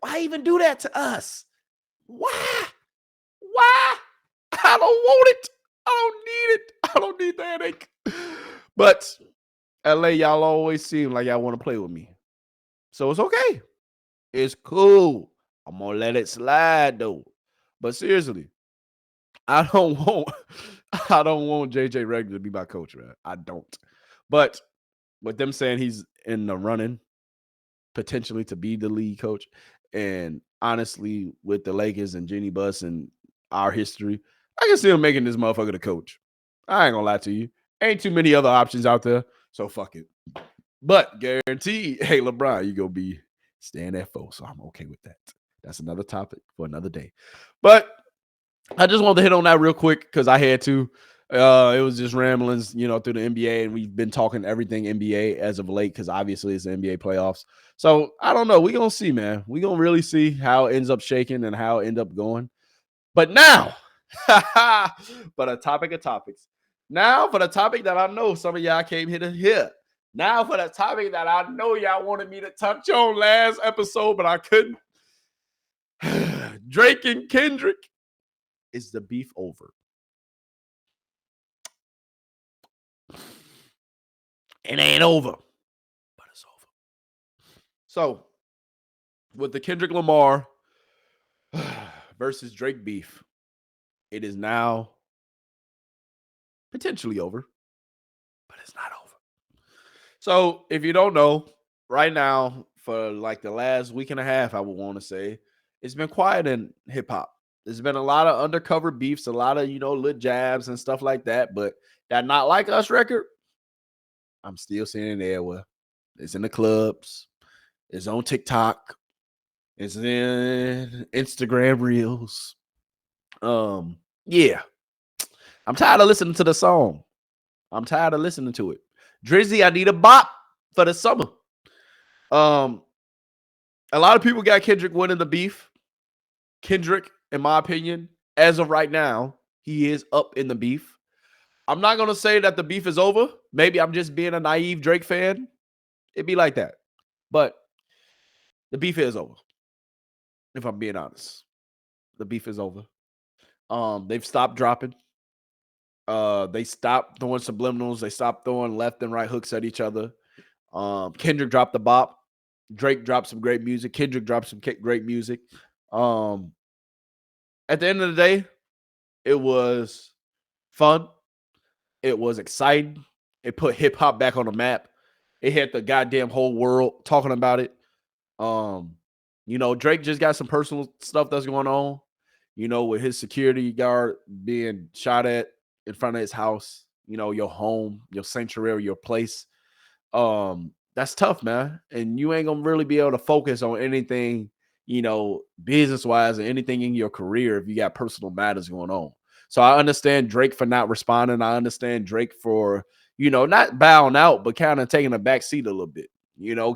Why even do that to us? Why? I don't want it. I don't need it. I don't need the headache. But LA, y'all always seem like y'all want to play with me. So it's okay. It's cool. I'm going to let it slide, though. But seriously, I don't want JJ Redick to be my coach, man. I don't. But with them saying he's in the running potentially to be the lead coach, and honestly, with the Lakers and Jenny Buss and our history, I can see him making this motherfucker the coach. I ain't gonna lie to you. Ain't too many other options out there, so fuck it. But guaranteed, hey, LeBron, you gonna be staying at 4, so I'm okay with that. That's another topic for another day. But I just wanted to hit on that real quick because I had to. It was just ramblings, through the NBA, and we've been talking everything NBA as of late because obviously it's the NBA playoffs. So I don't know. We're going to see, man. We're going to really see how it ends up shaking and how it ends up going. But now, for the topic of topics. Now for the topic that I know some of y'all came here to hear. Now for the topic that I know y'all wanted me to touch on last episode, but I couldn't. Drake and Kendrick. Is the beef over? It ain't over, but it's over. So, with the Kendrick Lamar versus Drake beef, it is now potentially over, but it's not over. So, if you don't know, right now, for like the last week and a half, I would want to say, it's been quiet in hip hop. There's been a lot of undercover beefs, a lot of, lit jabs and stuff like that. But that Not Like Us record, I'm still seeing it everywhere. It's in the clubs. It's on TikTok. It's in Instagram Reels. Yeah. I'm tired of listening to the song. I'm tired of listening to it. Drizzy, I need a bop for the summer. A lot of people got Kendrick winning the beef. Kendrick, in my opinion, as of right now, he is up in the beef. I'm not going to say that the beef is over. Maybe I'm just being a naive Drake fan. It'd be like that. But the beef is over. If I'm being honest. The beef is over. They've stopped dropping. They stopped throwing subliminals. They stopped throwing left and right hooks at each other. Kendrick dropped the bop. Drake dropped some great music. Kendrick dropped some great music. At the end of the day, it was fun. It was exciting. It put hip hop back on the map. It had the goddamn whole world talking about it. Drake just got some personal stuff that's going on, with his security guard being shot at in front of his house, your home, your sanctuary, your place. That's tough, man. And you ain't going to really be able to focus on anything, business-wise or anything in your career if you got personal matters going on. So I understand Drake for not responding. I understand Drake for, not bowing out, but kind of taking a back seat a little bit,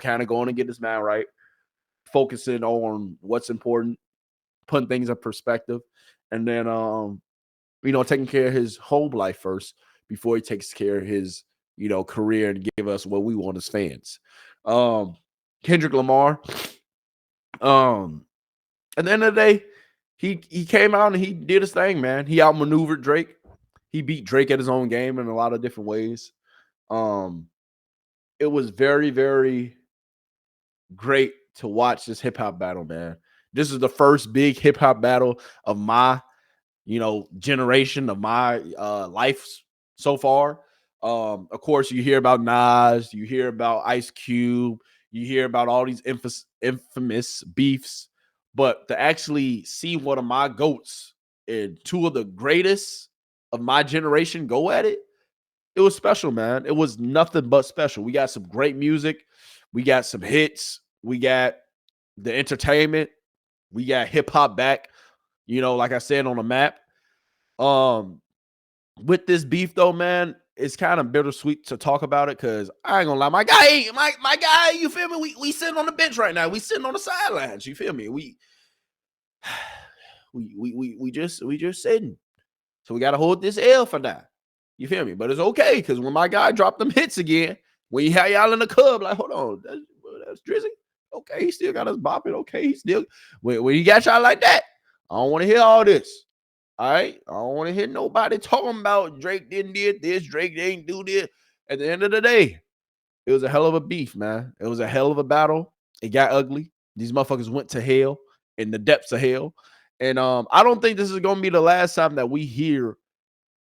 kind of going to get his man right, focusing on what's important, putting things in perspective, and then, taking care of his home life first before he takes care of his, career and give us what we want as fans. Kendrick Lamar, at the end of the day, he came out and he did his thing, man. He outmaneuvered Drake. He beat Drake at his own game in a lot of different ways. It was very, very great to watch this hip hop battle, man. This is the first big hip hop battle of my, generation, of my life so far. Of course, you hear about Nas, you hear about Ice Cube, you hear about all these infamous beefs, but to actually see one of my GOATs and two of the greatest of my generation go at it, it was special, man. It was nothing but special. We got some great music. We got some hits. We got the entertainment. We got hip hop back, like I said, on the map. With this beef though, man, it's kind of bittersweet to talk about it because I ain't gonna lie, my guy, you feel me? We sitting on the bench right now. We sitting on the sidelines. You feel me? We just sitting. So we gotta hold this L for now. You feel me? But it's okay because when my guy dropped them hits again, when you had y'all in the club, like, hold on, that's Drizzy. Okay, he still got us bopping. Okay, he still when he got y'all like that, I don't want to hear all this. All right, I don't want to hear nobody talking about Drake didn't did this, Drake didn't do this. At the end of the day, it was a hell of a beef, man. It was a hell of a battle. It got ugly. These motherfuckers went to hell, in the depths of hell. And I don't think this is gonna be the last time that we hear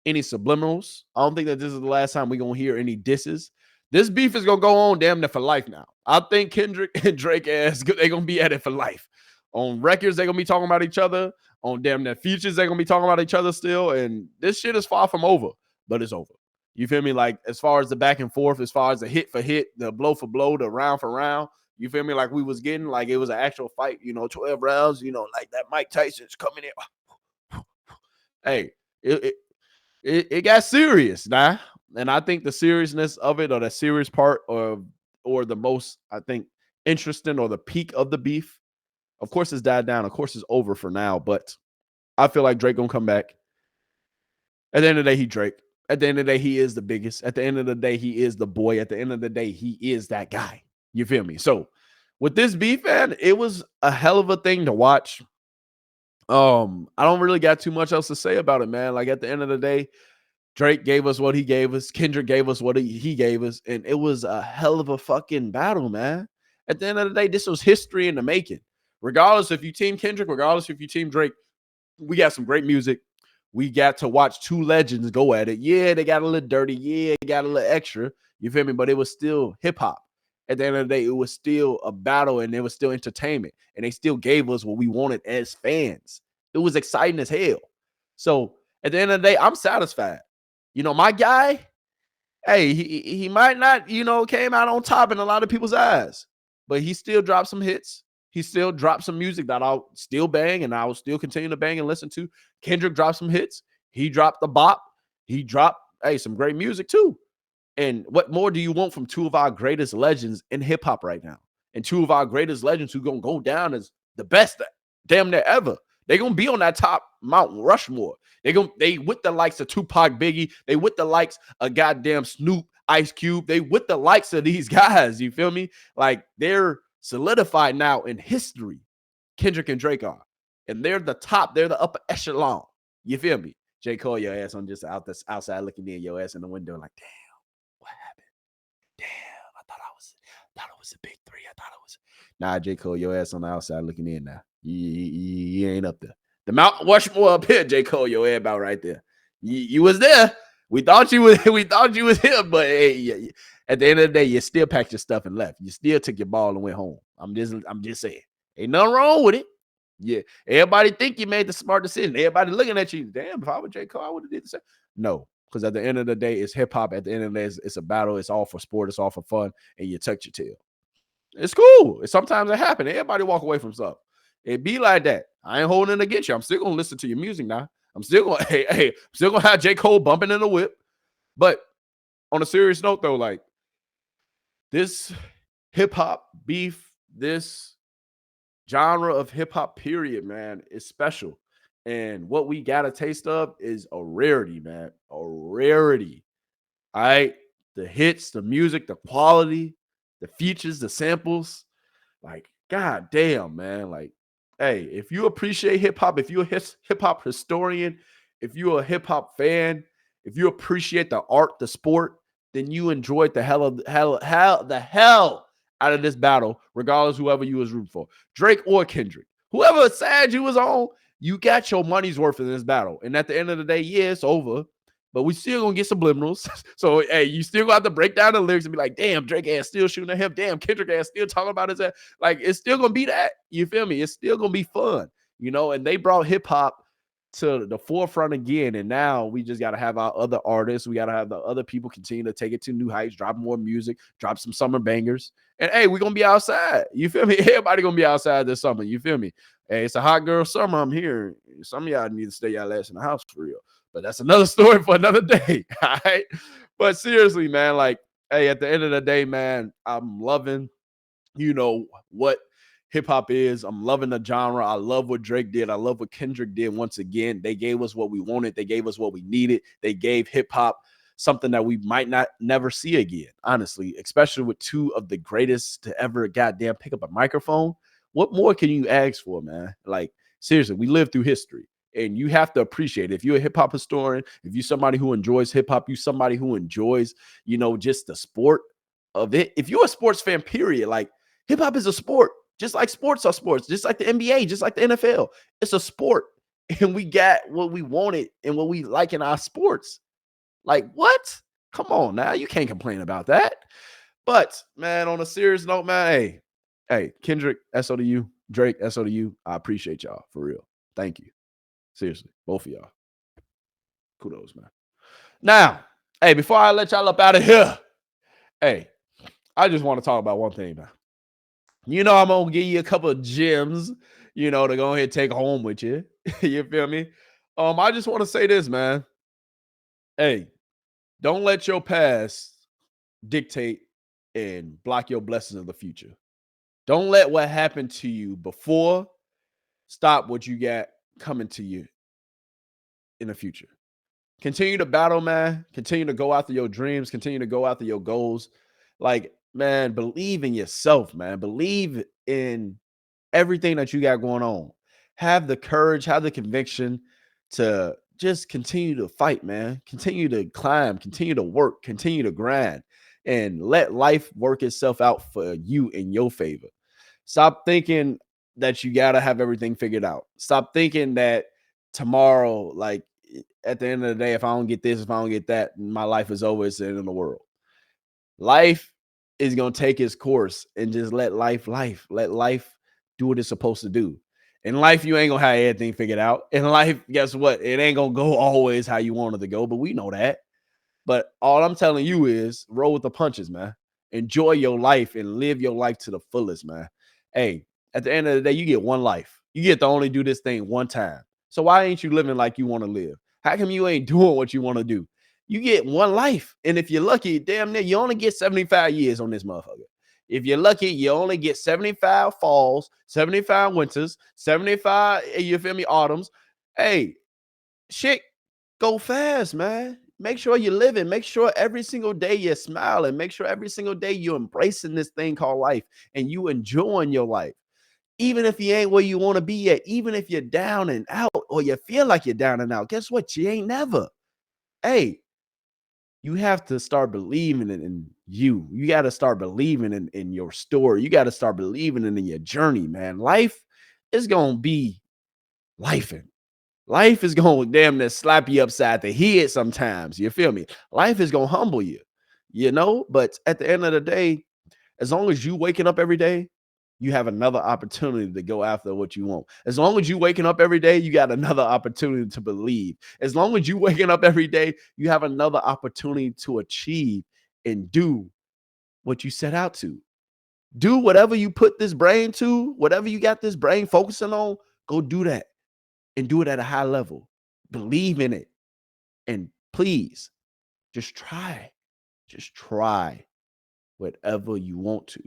any subliminals. I don't think that this is the last time we're gonna hear any disses. This beef is gonna go on damn near for life now. I think Kendrick and Drake they're gonna be at it for life. On records, they're gonna be talking about each other. On damn near features, they're gonna be talking about each other still. And this shit is far from over, but it's over. You feel me? Like, as far as the back and forth, as far as the hit for hit, the blow for blow, the round for round, you feel me? Like we was getting, like it was an actual fight, 12 rounds, like that Mike Tyson's coming in. Hey, it got serious now. And I think the seriousness of it, or the serious part, or the most, I think, interesting, or the peak of the beef, of course, it's died down. Of course, it's over for now. But I feel like Drake gonna come back. At the end of the day, he Drake. At the end of the day, he is the biggest. At the end of the day, he is the boy. At the end of the day, he is that guy. You feel me? So with this beef, man, it was a hell of a thing to watch. I don't really got too much else to say about it, man. Like, at the end of the day, Drake gave us what he gave us. Kendrick gave us what he gave us. And it was a hell of a fucking battle, man. At the end of the day, this was history in the making. Regardless if you team Kendrick, regardless if you team Drake, we got some great music. We got to watch two legends go at it. Yeah, they got a little dirty. Yeah, they got a little extra. You feel me? But it was still hip hop. At the end of the day, it was still a battle, and it was still entertainment. And they still gave us what we wanted as fans. It was exciting as hell. So at the end of the day, I'm satisfied. My guy, hey, he might not, came out on top in a lot of people's eyes, but he still dropped some hits. He still dropped some music that I'll still bang, and I will still continue to bang and listen to. Kendrick dropped some hits. He dropped the bop. He dropped, some great music too. And what more do you want from two of our greatest legends in hip hop right now? And two of our greatest legends who gonna go down as the best damn near ever. They're gonna be on that top Mount Rushmore. They with the likes of Tupac, Biggie. They with the likes of goddamn Snoop, Ice Cube. They with the likes of these guys. You feel me? Like, they're solidified now in history. Kendrick and Drake are. And they're the top. They're the upper echelon. You feel me? J. Cole, your ass on just outside looking in, your ass in the window like, damn, what happened? Damn, I thought it was a big three. I thought it was. Nah, J. Cole, your ass on the outside looking in now. You ain't up there. The Mount Rushmore up here, J. Cole, your ass about right there. You was there. We thought you was here, but hey, at the end of the day, you still packed your stuff and left. You still took your ball and went home. I'm just saying. Ain't nothing wrong with it. Yeah. Everybody think you made the smart decision. Everybody looking at you. Damn, if I were J. Cole, I would have did the same. No, because at the end of the day, it's hip hop. At the end of the day, it's a battle. It's all for sport. It's all for fun. And you tuck your tail. It's cool. Sometimes it happens. Everybody walk away from stuff. It be like that. I ain't holding it against you. I'm still gonna listen to your music now. I'm still going, I'm still gonna have J. Cole bumping in the whip. But on a serious note, though, like this hip hop beef, this genre of hip hop, period, man, is special. And what we got a taste of is a rarity, man. A rarity. All right. The hits, the music, the quality, the features, the samples. Like, god damn, man. Like, hey, if you appreciate hip hop, if you're a hip hop historian, if you're a hip hop fan, if you appreciate the art, the sport, then you enjoyed the hell out of this battle, regardless whoever you was rooting for, Drake or Kendrick, whoever side you was on, you got your money's worth in this battle. And at the end of the day, yeah, it's over. But we still gonna get subliminals. So hey, you still gonna have to break down the lyrics and be like, damn, Drake ass still shooting at him. Damn, Kendrick ass still talking about his ass. Like, it's still gonna be that. You feel me? It's still gonna be fun, you know. And they brought hip hop to the forefront again. And now we just gotta have our other artists. We gotta have the other people continue to take it to new heights, drop more music, drop some summer bangers. And hey, we're gonna be outside. You feel me? Everybody gonna be outside this summer. You feel me? Hey, it's a hot girl summer. I'm here. Some of y'all need to stay y'all ass in the house for real. But that's another story for another day. All right. But seriously, man, like, hey, at the end of the day, man, I'm loving, you know, what hip hop is. I'm loving the genre. I love what Drake did. I love what Kendrick did once again. They gave us what we wanted. They gave us what we needed. They gave hip hop something that we might not never see again, honestly, especially with two of the greatest to ever goddamn pick up a microphone. What more can you ask for, man? Like, seriously, we live through history. And you have to appreciate it. If you're a hip hop historian, if you're somebody who enjoys hip hop, you somebody who enjoys, you know, just the sport of it. If you're a sports fan, period, like hip hop is a sport, just like sports are sports, just like the NBA, just like the NFL. It's a sport. And we got what we wanted and what we like in our sports. Like, what? Come on now. You can't complain about that. But, man, on a serious note, man, hey, Kendrick, SO to you. Drake, SO to you. I appreciate y'all, for real. Thank you. Seriously, both of y'all. Kudos, man. Now, hey, before I let y'all up out of here, hey, I just want to talk about one thing, man. You know, I'm going to give you a couple of gems, you know, to go ahead and take home with you. You feel me? I just want to say this, man. Hey, don't let your past dictate and block your blessings of the future. Don't let what happened to you before stop what you got coming to you in the future. Continue to battle, man. Continue to go after your dreams. Continue to go after your goals. Like, man, believe in yourself, man. Believe in everything that you got going on. Have the courage, have the conviction to just continue to fight, man. Continue to climb, continue to work, continue to grind, and let life work itself out for you in your favor. Stop thinking that you got to have everything figured out. Stop thinking that tomorrow, like at the end of the day, if I don't get this, if I don't get that, my life is over. It's the end of the world. Life is going to take its course and just let life do what it's supposed to do. In life, you ain't going to have everything figured out. In life, guess what? It ain't going to go always how you want it to go, but we know that. But all I'm telling you is roll with the punches, man. Enjoy your life and live your life to the fullest, man. Hey, at the end of the day, you get one life. You get to only do this thing one time. So why ain't you living like you want to live? How come you ain't doing what you want to do? You get one life. And if you're lucky, damn near, you only get 75 years on this motherfucker. If you're lucky, you only get 75 falls, 75 winters, 75, you feel me, autumns. Hey, shit, go fast, man. Make sure you're living. Make sure every single day you're smiling. Make sure every single day you're embracing this thing called life and you enjoying your life. Even if you ain't where you want to be yet, even if you're down and out or you feel like you're down and out, guess what? You ain't never. Hey, you have to start believing in you. You got to start believing in your story. You got to start believing in your journey, man. Life is going to be lifing. Life is going to damn near slap you upside the head sometimes. You feel me? Life is going to humble you, you know? But at the end of the day, as long as you waking up every day, you have another opportunity to go after what you want. As long as you waking up every day, you got another opportunity to believe. As long as you waking up every day, you have another opportunity to achieve and do what you set out to. Do whatever you put this brain to, whatever you got this brain focusing on, go do that and do it at a high level. Believe in it. And please, just try. Just try whatever you want to.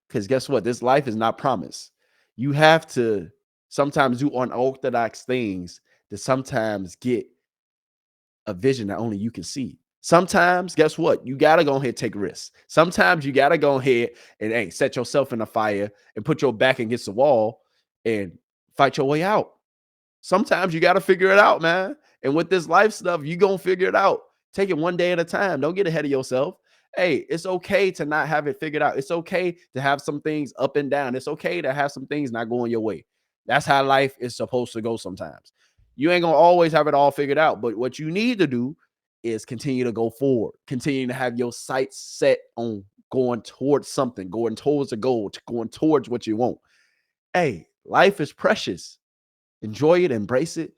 Because guess what? This life is not promised. You have to sometimes do unorthodox things to sometimes get a vision that only you can see. Sometimes, guess what? You got to go ahead and take risks. Sometimes you got to go ahead and set yourself in a fire and put your back against the wall and fight your way out. Sometimes you got to figure it out, man. And with this life stuff, you going to figure it out. Take it one day at a time. Don't get ahead of yourself. Hey, it's okay to not have it figured out. It's okay to have some things up and down. It's okay to have some things not going your way. That's how life is supposed to go sometimes. You ain't going to always have it all figured out. But what you need to do is continue to go forward. Continue to have your sights set on going towards something, going towards a goal, going towards what you want. Hey, life is precious. Enjoy it, embrace it,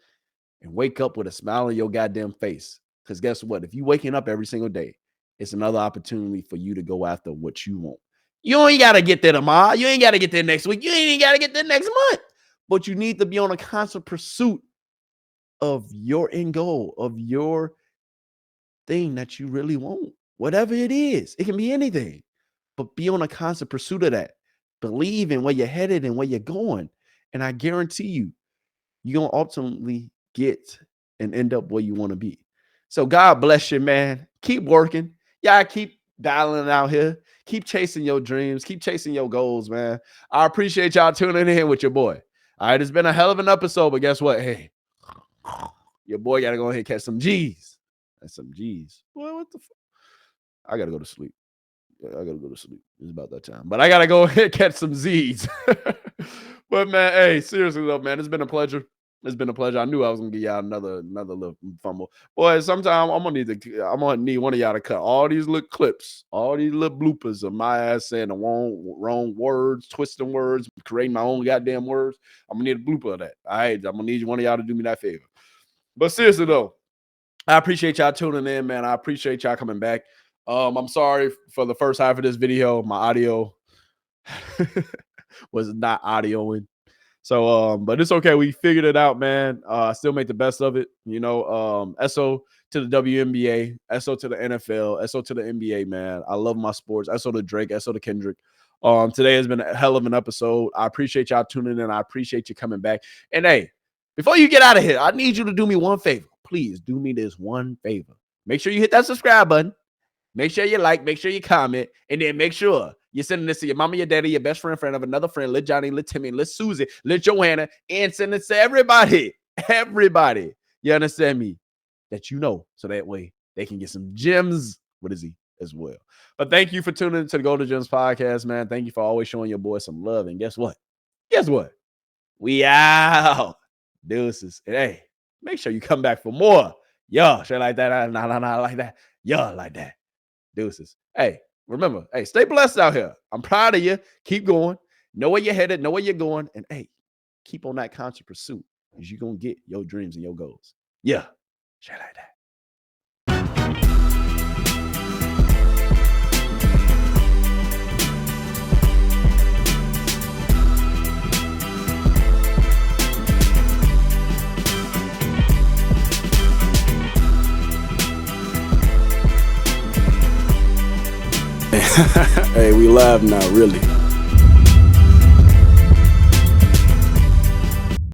and wake up with a smile on your goddamn face. Because guess what? If you waking up every single day, it's another opportunity for you to go after what you want. You ain't got to get there tomorrow. You ain't got to get there next week. You ain't got to get there next month. But you need to be on a constant pursuit of your end goal, of your thing that you really want. Whatever it is. It can be anything. But be on a constant pursuit of that. Believe in where you're headed and where you're going. And I guarantee you, you're going to ultimately get and end up where you want to be. So God bless you, man. Keep working. Y'all keep dialing out here. Keep chasing your dreams. Keep chasing your goals, man. I appreciate y'all tuning in with your boy. All right, it's been a hell of an episode, but guess what? Hey, your boy got to go ahead and catch some G's. That's some G's. Well, what the fuck? I got to go to sleep. I got to go to sleep. It's about that time. But I got to go ahead and catch some Z's. But, man, hey, seriously, though, man, it's been a pleasure. It's been a pleasure. I knew I was gonna give y'all another little fumble. Boy, sometime I'm gonna need one of y'all to cut all these little clips, all these little bloopers of my ass saying the wrong words, twisting words, creating my own goddamn words. I'm gonna need a blooper of that. All right, I'm gonna need one of y'all to do me that favor. But seriously though, I appreciate y'all tuning in, man. I appreciate y'all coming back. I'm sorry for the first half of this video. My audio was not audioing. So, but it's okay. We figured it out, man. Still make the best of it. You know, SO to the WNBA, SO to the NFL, SO to the NBA, man. I love my sports. SO to Drake, SO to Kendrick. Today has been a hell of an episode. I appreciate y'all tuning in. I appreciate you coming back. And hey, before you get out of here, I need you to do me one favor. Please do me this one favor. Make sure you hit that subscribe button. Make sure you like, make sure you comment, and then make sure you're sending this to your mama, your daddy, your best friend of another friend, Lit Johnny, Lit Timmy, Lit Susie, Lit Joanna, and send it to everybody. Everybody. You understand me? That you know. So that way they can get some gems with a Z as well. But thank you for tuning into the Go to Gems podcast, man. Thank you for always showing your boy some love. And guess what? Guess what? We out. Deuces. And hey, make sure you come back for more. Yo, shit like that. Nah, like that. Yo, like that. Deuces. Hey, remember, hey, stay blessed out here. I'm proud of you. Keep going. Know where you're headed. Know where you're going. And hey, keep on that constant pursuit because you're going to get your dreams and your goals. Yeah. Shit like that. Hey, we live now, really.